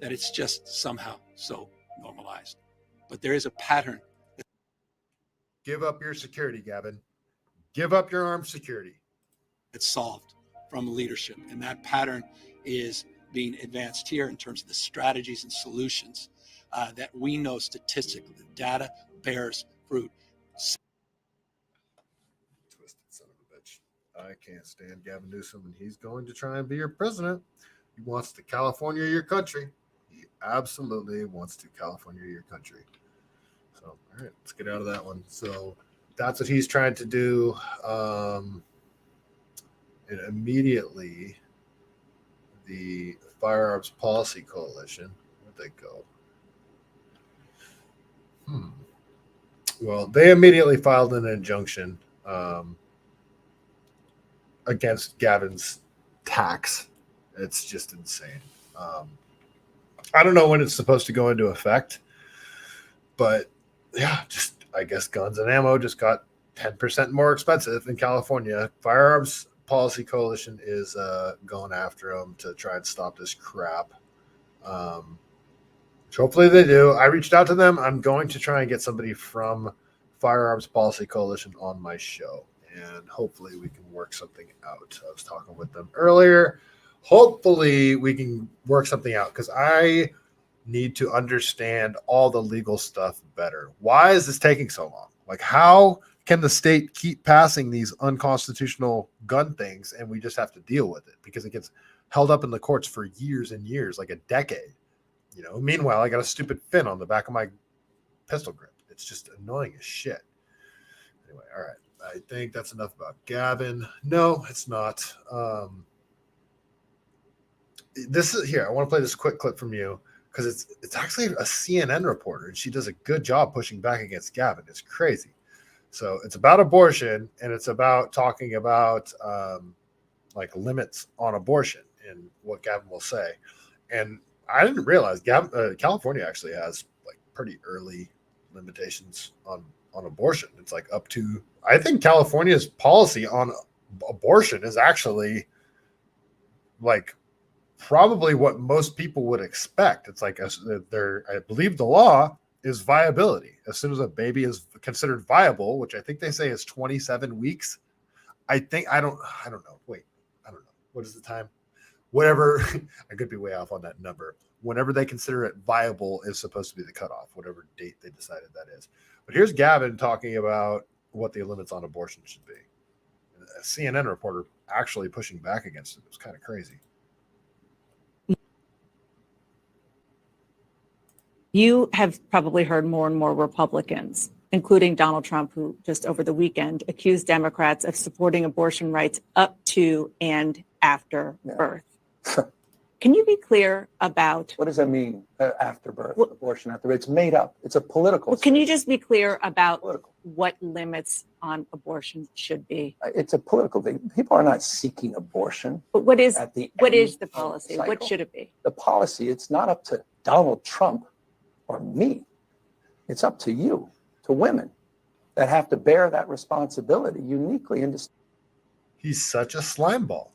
That it's just somehow so normalized. But there is a pattern. Give up your security, Gavin. Give up your armed security. It's solved from leadership. And that pattern is being advanced here in terms of the strategies and solutions that we know statistically. The data bears fruit. Twisted son of a bitch. I can't stand Gavin Newsom, and he's going to try and be your president. He wants to California your country. He absolutely wants to California your country. So, all right, let's get out of that one. So that's what he's trying to do. And immediately, the Firearms Policy Coalition, where'd they go? Well, they immediately filed an injunction against Gavin's tax. It's just insane. I don't know when it's supposed to go into effect, but yeah, just I guess guns and ammo just got 10% more expensive in California. Firearms Policy Coalition is going after them to try and stop this crap. Which hopefully they do. I reached out to them. I'm going to try and get somebody from Firearms Policy Coalition on my show, and hopefully we can work something out. I was talking with them earlier. Hopefully we can work something out because I need to understand all the legal stuff better. Why is this taking so long? Like, how can the state keep passing these unconstitutional gun things and we just have to deal with it because it gets held up in the courts for years and years, like a decade? You know, meanwhile, I got a stupid fin on the back of my pistol grip. It's just annoying as shit. Anyway, all right. I think that's enough about Gavin. No, it's not. This is here. I want to play this quick clip from you because it's actually a CNN reporter, and she does a good job pushing back against Gavin. It's crazy. So it's about abortion, and it's about talking about like limits on abortion and what Gavin will say. And I didn't realize California actually has like pretty early limitations on abortion. It's like up to, I think California's policy on abortion is actually like probably what most people would expect. It's like I believe the law is viability. As soon as a baby is considered viable, which I think they say is 27 weeks. I don't know. Wait, I don't know. What is the time? Whatever, I could be way off on that number. Whenever they consider it viable is supposed to be the cutoff, whatever date they decided that is. But here's Gavin talking about what the limits on abortion should be. A CNN reporter actually pushing back against it. It was kind of crazy. You have probably heard more and more Republicans, including Donald Trump, who just over the weekend accused Democrats of supporting abortion rights up to and after birth. Can you be clear about what does that mean? After birth, abortion after birth? It's made up. It's a political. Can you just be clear about what limits on abortion should be? It's a political thing. People are not seeking abortion. But what is the policy? What should it be? The policy. It's not up to Donald Trump or me. It's up to you, to women that have to bear that responsibility uniquely. He's such a slime ball.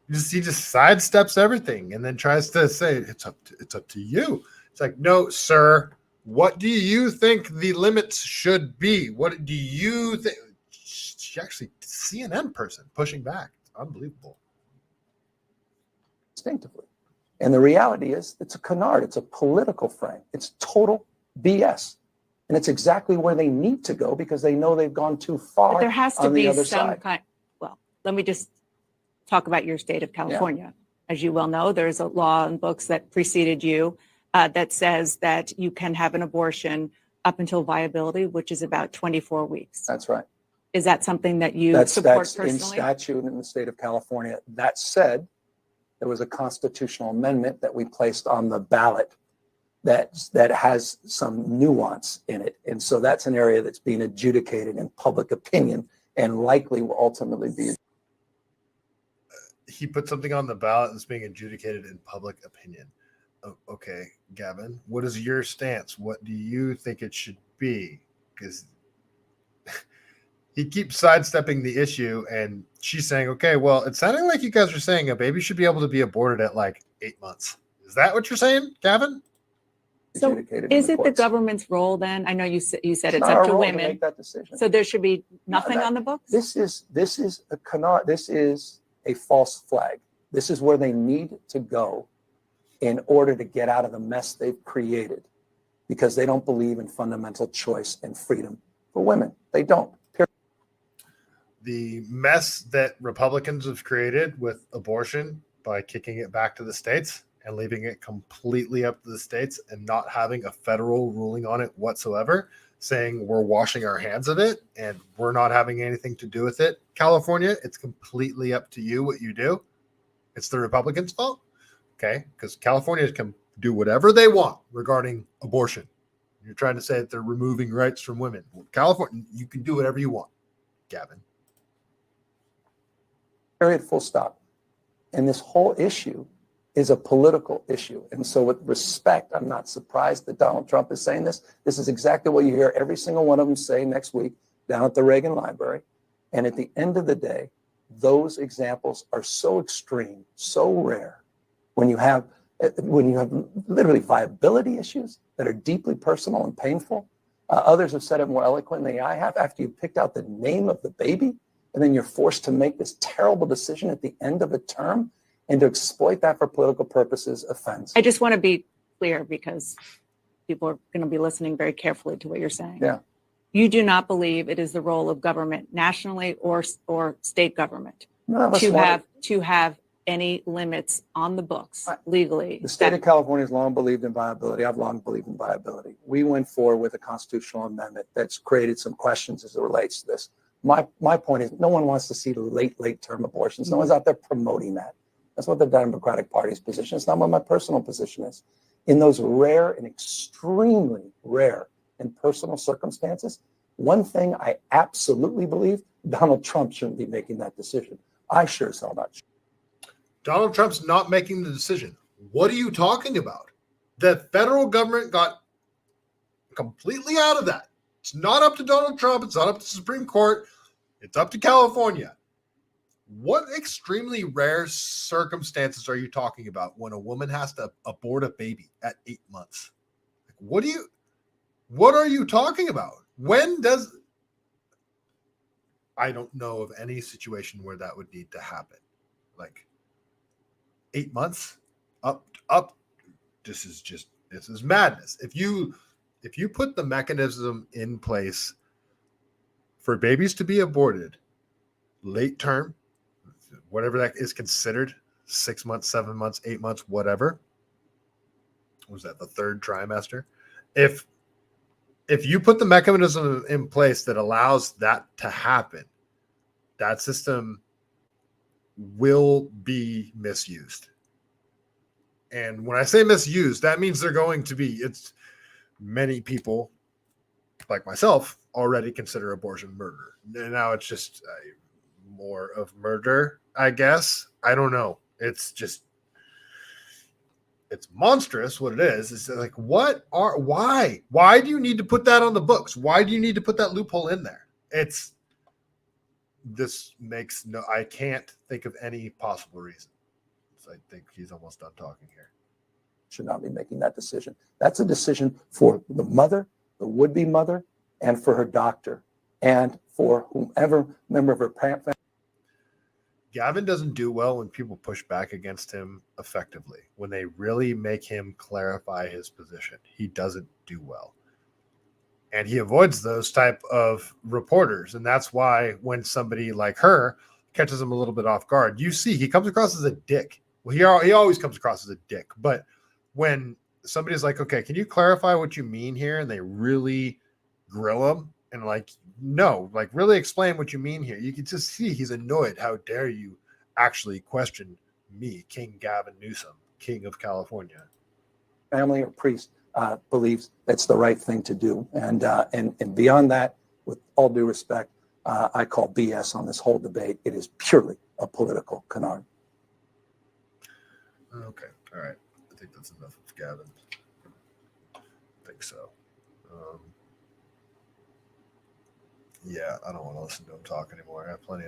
He just sidesteps everything and then tries to say it's up to you. It's like, no, sir. What do you think the limits should be? What do you think? She actually, CNN person pushing back. It's unbelievable. Instinctively. And the reality is it's a canard. It's a political frame. It's total BS. And it's exactly where they need to go because they know they've gone too far. But there has to on the be other some side. kind. Well, let me just talk about your state of California. As you well know, there's a law in books that preceded you that says that you can have an abortion up until viability, which is about 24 weeks. That's right. Is that something that you That's support in personally? statute in the state of California. That said, there was a constitutional amendment that we placed on the ballot that has some nuance in it. And so that's an area that's being adjudicated in public opinion and likely will ultimately be. He put something on the ballot that's being adjudicated in public opinion. Okay, Gavin, what is your stance? What do you think it should be? Because he keeps sidestepping the issue, and she's saying, okay, well, it's sounding like you guys are saying a baby should be able to be aborted at like 8 months. Is that what you're saying, Gavin? So is it the government's role then? I know you said it's up to women. Make that decision. So there should be nothing on the books? This is a canard. This is a false flag. This is where they need to go in order to get out of the mess they've created because they don't believe in fundamental choice and freedom for women. They don't. The mess that Republicans have created with abortion by kicking it back to the states and leaving it completely up to the states and not having a federal ruling on it whatsoever, saying we're washing our hands of it and we're not having anything to do with it. California, it's completely up to you what you do. It's the Republicans' fault. Okay, because California can do whatever they want regarding abortion. You're trying to say that they're removing rights from women. Well, California, you can do whatever you want, Gavin. Period, full stop. And this whole issue is a political issue. And so with respect, I'm not surprised that Donald Trump is saying this. This is exactly what you hear every single one of them say next week down at the Reagan Library. And at the end of the day, those examples are so extreme, so rare. When you have literally viability issues that are deeply personal and painful, others have said it more eloquently than I have. After you picked out the name of the baby, and then you're forced to make this terrible decision at the end of a term, and to exploit that for political purposes offends. I just want to be clear because people are going to be listening very carefully to what you're saying. Yeah. You do not believe it is the role of government, nationally or state government, to have any limits on the books legally. The state of California has long believed in viability. I've long believed in viability. We went forward with a constitutional amendment that's created some questions as it relates to this. My point is no one wants to see late term abortions. No one's out there promoting that. That's what the Democratic Party's position is. It's not what my personal position is. In those rare and extremely rare and personal circumstances, one thing I absolutely believe, Donald Trump shouldn't be making that decision. I sure as hell not. Donald Trump's not making the decision. What are you talking about? The federal government got completely out of that. It's not up to Donald Trump. It's not up to the Supreme Court. It's up to California. What extremely rare circumstances are you talking about when a woman has to abort a baby at 8 months? What are you talking about? I don't know of any situation where that would need to happen. Like 8 months up. This is madness. If you put the mechanism in place for babies to be aborted late term, whatever that is considered, 6 months, 7 months, 8 months, whatever. Was that the third trimester? If you put the mechanism in place that allows that to happen, that system will be misused. And when I say misused, that means it's many people like myself already consider abortion murder. And now it's just more of murder, I guess. I don't know. It's monstrous what it is. It's like, why do you need to put that on the books? Why do you need to put that loophole in there? I can't think of any possible reason. I think he's almost done talking here. Should not be making that decision. That's a decision for the mother, the would-be mother, and for her doctor, and for whomever member of her family. Gavin doesn't do well when people push back against him effectively. When they really make him clarify his position, he doesn't do well. And he avoids those type of reporters. And that's why when somebody like her catches him a little bit off guard, you see he comes across as a dick. Well, he always comes across as a dick. But when somebody's like, okay, can you clarify what you mean here? And they really grill him and like, no, like really explain what you mean here. You can just see he's annoyed. How dare you actually question me, King Gavin Newsom, King of California? Family or priest believes that's the right thing to do. And beyond that, with all due respect, I call BS on this whole debate. It is purely a political canard. Okay. All right. I think that's enough of Gavin. I think so. Yeah, I don't want to listen to him talk anymore. I have plenty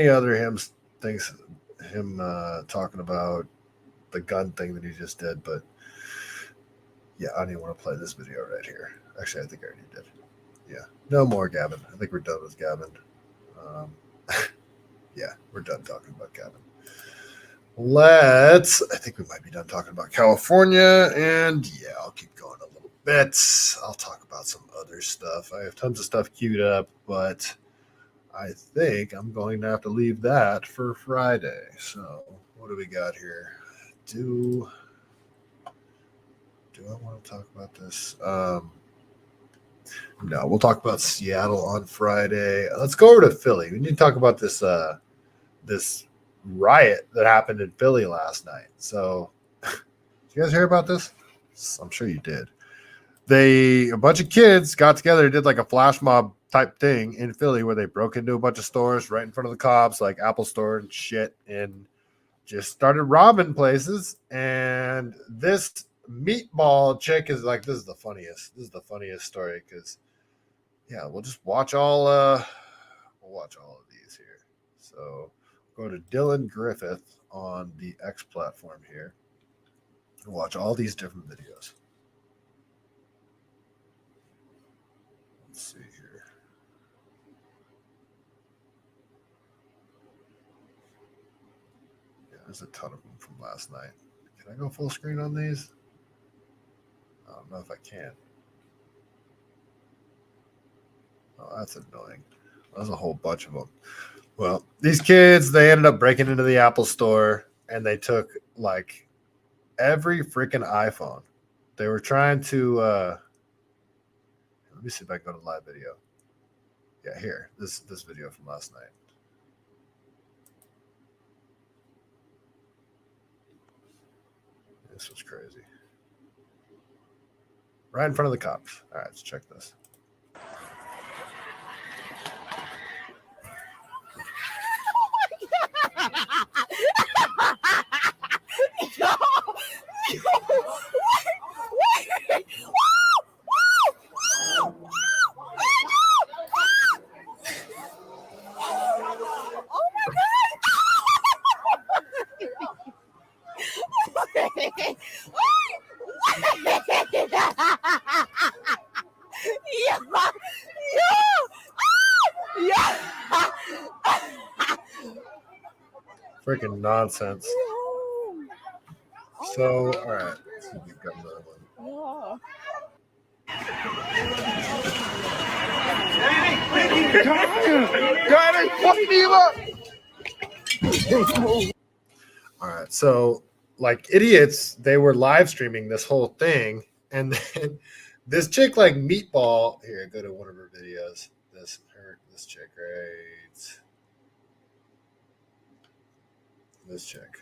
other things him talking about the gun thing that he just did, but yeah, I don't even want to play this video right here. Actually, I think I already did. Yeah, no more Gavin. I think we're done with Gavin. Yeah, we're done talking about Gavin. I think we might be done talking about California, and yeah, I'll keep going a little bit. I'll talk about some other stuff. I have tons of stuff queued up, but I think I'm going to have to leave that for Friday. So what do we got here? Do I want to talk about this? No, we'll talk about Seattle on Friday. Let's go over to Philly. We need to talk about this this riot that happened in Philly last night. So, did you guys hear about this? I'm sure you did. A bunch of kids got together and did like a flash mob type thing in Philly where they broke into a bunch of stores right in front of the cops, like Apple Store and shit, and just started robbing places. And this meatball chick is like, this is the funniest story, because yeah, we'll just watch all of these here. So go to Dylan Griffith on the X platform here and watch all these different videos. Let's see here. Yeah, there's a ton of them from last night. Can I go full screen on these? I don't know if I can. Oh, that's annoying. There's a whole bunch of them. Well, these kids, they ended up breaking into the Apple Store and they took like every freaking iPhone. They were trying to let me see if I can go to live video. Yeah, here. This video from last night. This was crazy. Right in front of the cops. All right, let's check this. Freaking nonsense. So, all right. Let's see if we've got another one. All right. So, like idiots, they were live streaming this whole thing. And then this chick, like Meatball, here, go to one of her videos. This chick, right? This chick.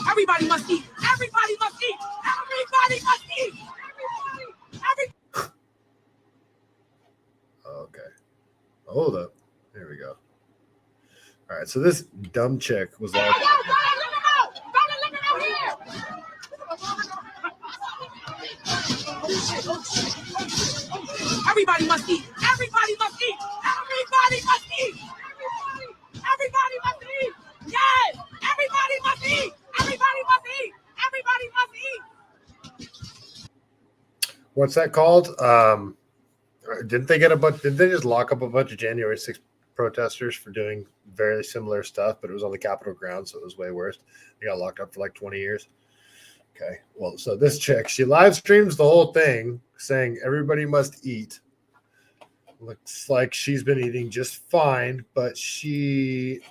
Everybody must eat. Everybody must eat. Everybody must eat. Everybody. Okay. Hold up. Here we go. All right. So this dumb chick was like. Everybody must eat. Everybody must eat. Everybody must eat. Everybody must eat. Yes. Everybody must eat. Everybody must eat. Everybody must eat. What's that called? Didn't they get a bunch? Did they just lock up a bunch of January 6th protesters for doing very similar stuff? But it was on the Capitol grounds, so it was way worse. They got locked up for like 20 years. Okay. Well, so this chick, she live streams the whole thing saying everybody must eat. Looks like she's been eating just fine, but she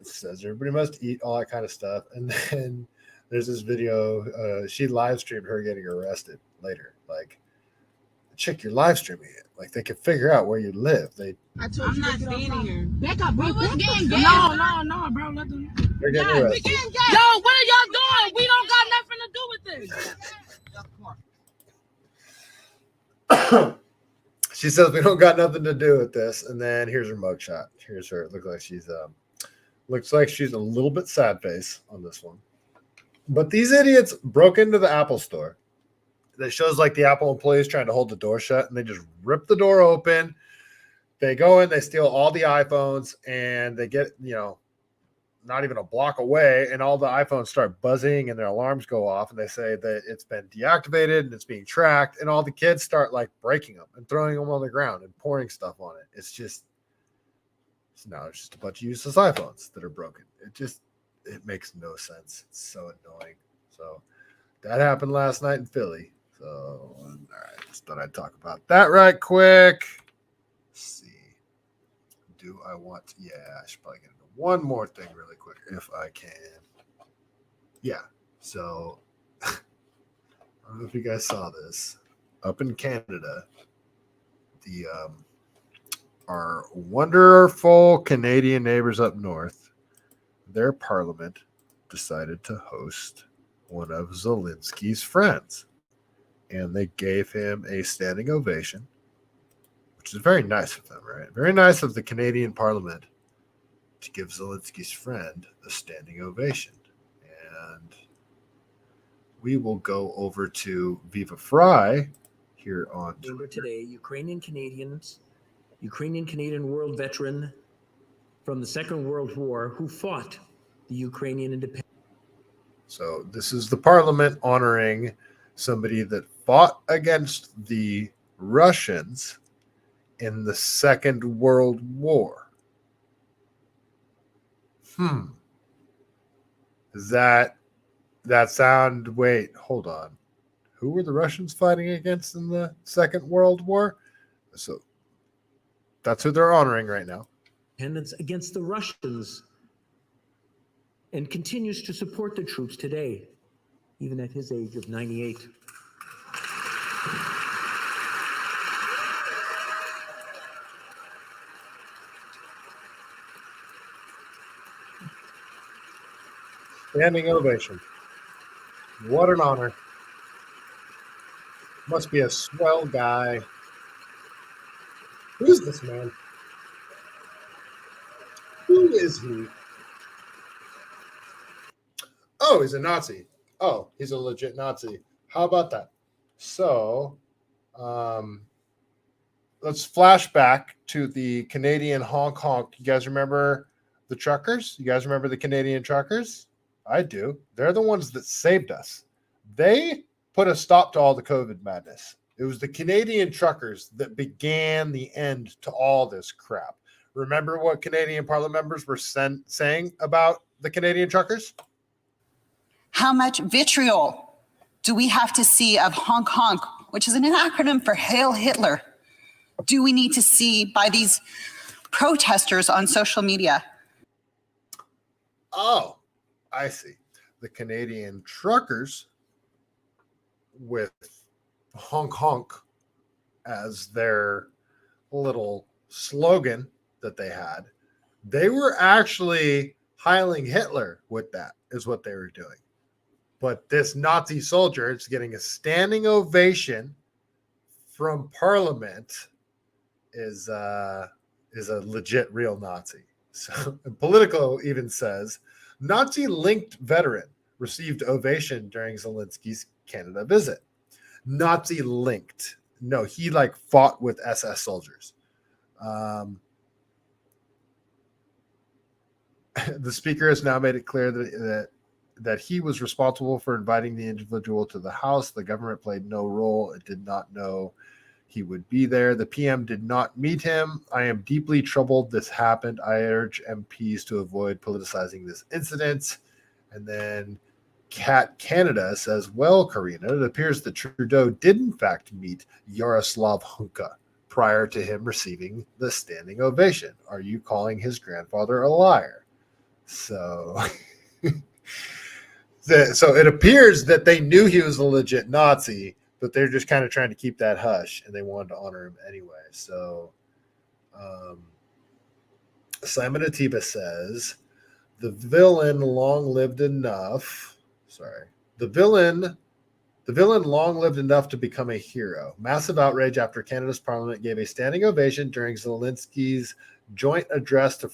says everybody must eat, all that kind of stuff. And then there's this video. She live streamed her getting arrested later. Like, chick, you're live streaming it. Like, they can figure out where you live. I'm not standing here. Back up, bro. What's getting gas? No, bro. Let them. They're getting arrested. Yo, what are y'all doing? We don't got nothing to do with this. She says we don't got nothing to do with this. And then here's her mugshot. Here's her. It looks like she's a little bit sad face on this one. But these idiots broke into the Apple store. That shows like the Apple employees trying to hold the door shut, and they just rip the door open. They go in, they steal all the iPhones, and they get, not even a block away, and all the iPhones start buzzing and their alarms go off, and they say that it's been deactivated and it's being tracked, and all the kids start like breaking them and throwing them on the ground and pouring stuff on it. It's just a bunch of useless iPhones that are broken. It makes no sense. It's so annoying. So that happened last night in Philly. So, all right, just thought I'd talk about that right quick. Let's see. Do I want to? Yeah, I should probably get into one more thing really quick if I can. Yeah, so I don't know if you guys saw this. Up in Canada, our wonderful Canadian neighbors up north, their parliament decided to host one of Zelensky's friends. And they gave him a standing ovation, which is very nice of them, right? Very nice of the Canadian Parliament to give Zelensky's friend a standing ovation. And we will go over to Viva Fry here on Twitter. Today, Ukrainian Canadian world veteran from the Second World War who fought the Ukrainian independence. So this is the Parliament honoring somebody that fought against the Russians in the Second World War. Does that sound? Wait, hold on. Who were the Russians fighting against in the Second World War? So that's who they're honoring right now. Independence against the Russians, and continues to support the troops today, even at his age of 98. Standing ovation. What an honor. Must be a swell guy. Who's this man? Who is he? Oh, he's a Nazi. Oh, he's a legit Nazi. How about that? So, let's flash back to the Canadian honk honk. You guys remember the truckers? You guys remember the Canadian truckers? I do. They're the ones that saved us. They put a stop to all the COVID madness. It was the Canadian truckers that began the end to all this crap. Remember what Canadian Parliament members were saying about the Canadian truckers? How much vitriol do we have to see of honk honk, which is an acronym for Hail Hitler, do we need to see by these protesters on social media? Oh, I see. The Canadian truckers with honk honk as their little slogan that they had, they were actually hailing Hitler with that, is what they were doing. But this Nazi soldier is getting a standing ovation from Parliament is a legit real Nazi. So Politico even says Nazi-linked veteran received ovation during Zelensky's Canada visit. Nazi-linked. No, he like fought with SS soldiers. The speaker has now made it clear that he was responsible for inviting the individual to the house. The government played no role. It did not know he would be there. The PM did not meet him. I am deeply troubled this happened. I urge MPs to avoid politicizing this incident. And then Cat Canada says, well, Karina, it appears that Trudeau did in fact meet Yaroslav Hunka prior to him receiving the standing ovation. Are you calling his grandfather a liar? So, so it appears that they knew he was a legit Nazi, but they're just kind of trying to keep that hush, and they wanted to honor him anyway. So, Simon Atiba says, the villain long lived enough. The villain long lived enough to become a hero. Massive outrage after Canada's parliament gave a standing ovation during Zelensky's joint address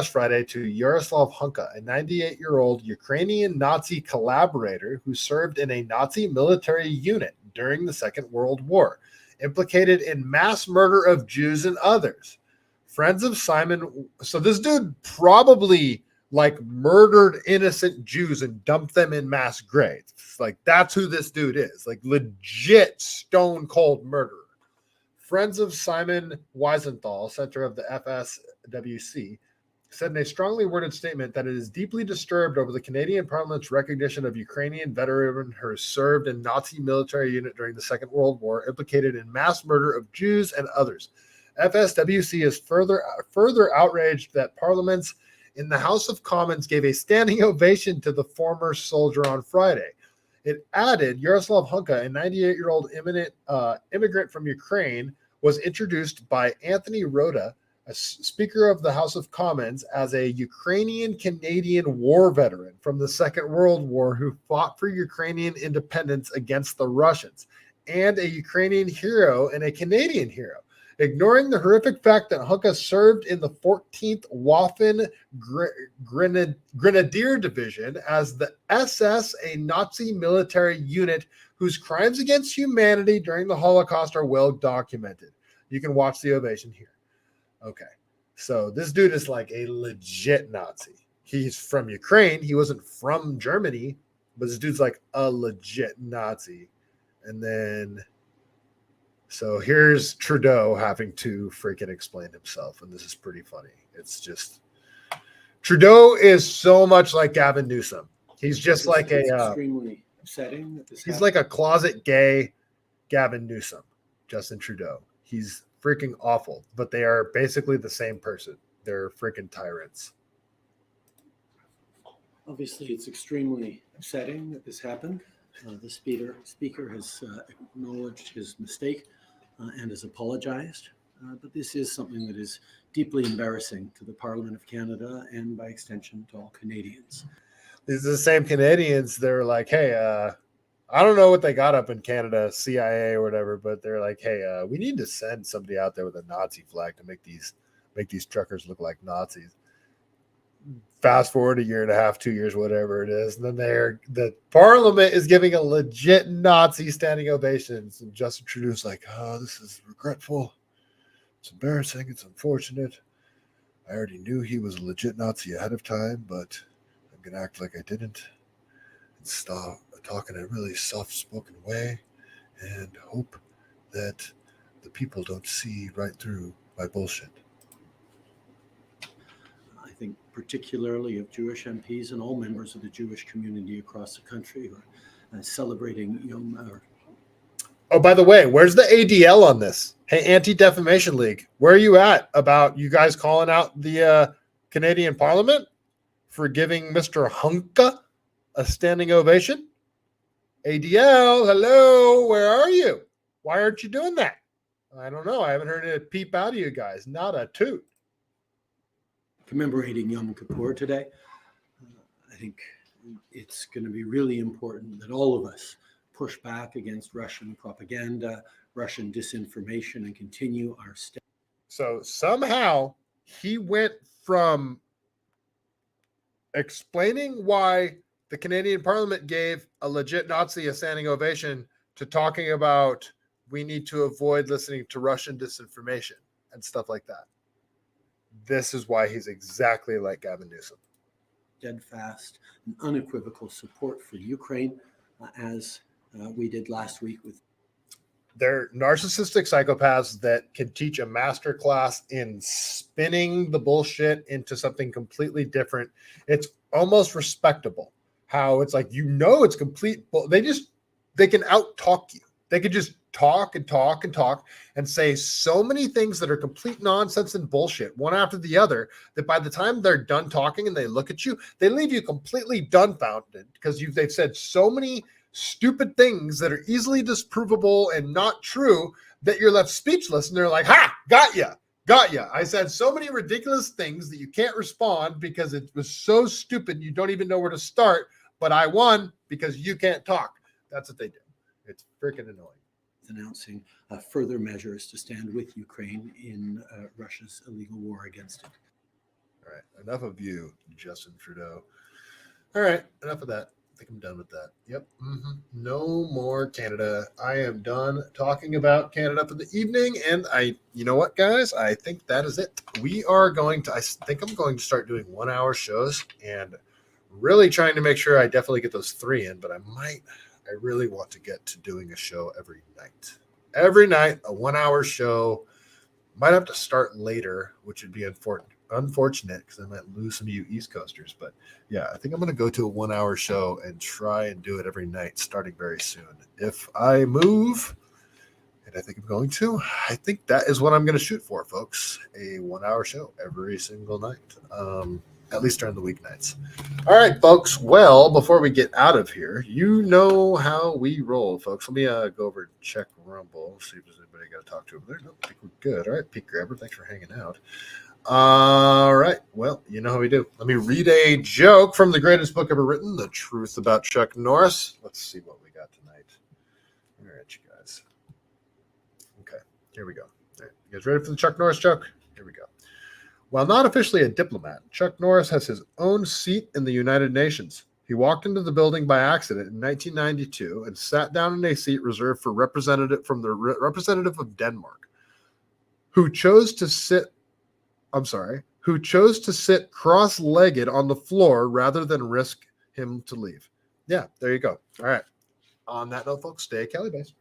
Friday to Yaroslav Hunka, a 98-year-old Ukrainian Nazi collaborator who served in a Nazi military unit during the Second World War, implicated in mass murder of Jews and others. Friends of Simon, so this dude probably like murdered innocent Jews and dumped them in mass graves. Like that's who this dude is, like legit stone cold murderer. Friends of Simon Wiesenthal, center of the FSWC, said in a strongly worded statement that it is deeply disturbed over the Canadian Parliament's recognition of Ukrainian veteran who served in Nazi military unit during the Second World War, implicated in mass murder of Jews and others. FSWC is further outraged that parliaments in the House of Commons gave a standing ovation to the former soldier on Friday. It added Yaroslav Hunka, a 98-year-old immigrant from Ukraine, was introduced by Anthony Rota, a Speaker of the House of Commons, as a Ukrainian-Canadian war veteran from the Second World War who fought for Ukrainian independence against the Russians, and a Ukrainian hero and a Canadian hero, ignoring the horrific fact that Hunka served in the 14th Waffen Grenadier Division as the SS, a Nazi military unit whose crimes against humanity during the Holocaust are well documented. You can watch the ovation here. Okay, so this dude is like a legit Nazi. He's from Ukraine. He wasn't from Germany, but this dude's like a legit Nazi. And then... so here's Trudeau having to freaking explain himself, and this is pretty funny. It's just Trudeau is so much like Gavin Newsom. He's just like extremely upsetting. He's like a closet gay Gavin Newsom, Justin Trudeau. He's freaking awful, but they are basically the same person. They're freaking tyrants. Obviously, it's extremely upsetting that this happened. The speaker has acknowledged his mistake and has apologized. But this is something that is deeply embarrassing to the Parliament of Canada and by extension to all Canadians. These are the same Canadians. They're like, hey, I don't know what they got up in Canada, CIA or whatever, but they're like, hey, we need to send somebody out there with a Nazi flag to make these truckers look like Nazis. Fast forward a year and a half, 2 years, whatever it is, and then the Parliament is giving a legit Nazi standing ovations, and Justin Trudeau's like, oh, this is regretful. It's embarrassing. It's unfortunate. I already knew he was a legit Nazi ahead of time, but I'm going to act like I didn't and stop talking in a really soft-spoken way and hope that the people don't see right through my bullshit. I think particularly of Jewish MPs and all members of the Jewish community across the country who are celebrating Yom. Oh, by the way, where's the ADL on this? Hey, Anti-Defamation League, where are you at about you guys calling out the Canadian Parliament for giving Mr. Hunka a standing ovation? ADL, hello, where are you? Why aren't you doing that? I don't know. I haven't heard it peep out of you guys. Not a toot. Commemorating Yom Kippur today. I think it's going to be really important that all of us push back against Russian propaganda, Russian disinformation, and continue our step. So somehow he went from explaining why the Canadian Parliament gave a legit Nazi a standing ovation to talking about we need to avoid listening to Russian disinformation and stuff like that. This is why he's exactly like Gavin Newsom. Steadfast and unequivocal support for Ukraine, as we did last week with. They're narcissistic psychopaths that can teach a master class in spinning the bullshit into something completely different. It's almost respectable how it's like, it's complete. They can out talk you. They could just talk and talk and talk and say so many things that are complete nonsense and bullshit one after the other, that by the time they're done talking and they look at you, they leave you completely dumbfounded because they've said so many stupid things that are easily disprovable and not true that you're left speechless. And they're like, ha, got ya. I said so many ridiculous things that you can't respond because it was so stupid. You don't even know where to start, but I won because you can't talk. That's what they do. It's freaking annoying. Announcing further measures to stand with Ukraine in Russia's illegal war against it. All right. Enough of you, Justin Trudeau. All right. Enough of that. I think I'm done with that. Yep. No more Canada. I am done talking about Canada for the evening. And you know what, guys? I think that is it. I think I'm going to start doing 1 hour shows and really trying to make sure I definitely get those 3 in, but I really want to get to doing a show every night. Every night, a 1 hour show. Might have to start later, which would be unfortunate because I might lose some of you East Coasters. But yeah, I think I'm going to go to a 1 hour show and try and do it every night starting very soon. If I move, and I think I'm going to, I think that is what I'm going to shoot for, folks. A 1 hour show every single night. At least during the weeknights. All right, folks. Well, before we get out of here, you know how we roll, folks. Let me go over and check Rumble, see if there's anybody I got to talk to over there. Nope, I think we're good. All right, Pete Grabber, thanks for hanging out. All right, well, you know how we do. Let me read a joke from the greatest book ever written, The Truth About Chuck Norris. Let's see what we got tonight. All right, you guys. Okay, here we go. All right, you guys ready for the Chuck Norris joke? Here we go. While not officially a diplomat, Chuck Norris has his own seat in the United Nations. He walked into the building by accident in 1992 and sat down in a seat reserved for representative of Denmark, who chose to sit cross-legged on the floor rather than risk him to leave. Yeah, there you go. All right. On that note, folks, stay CaliBased.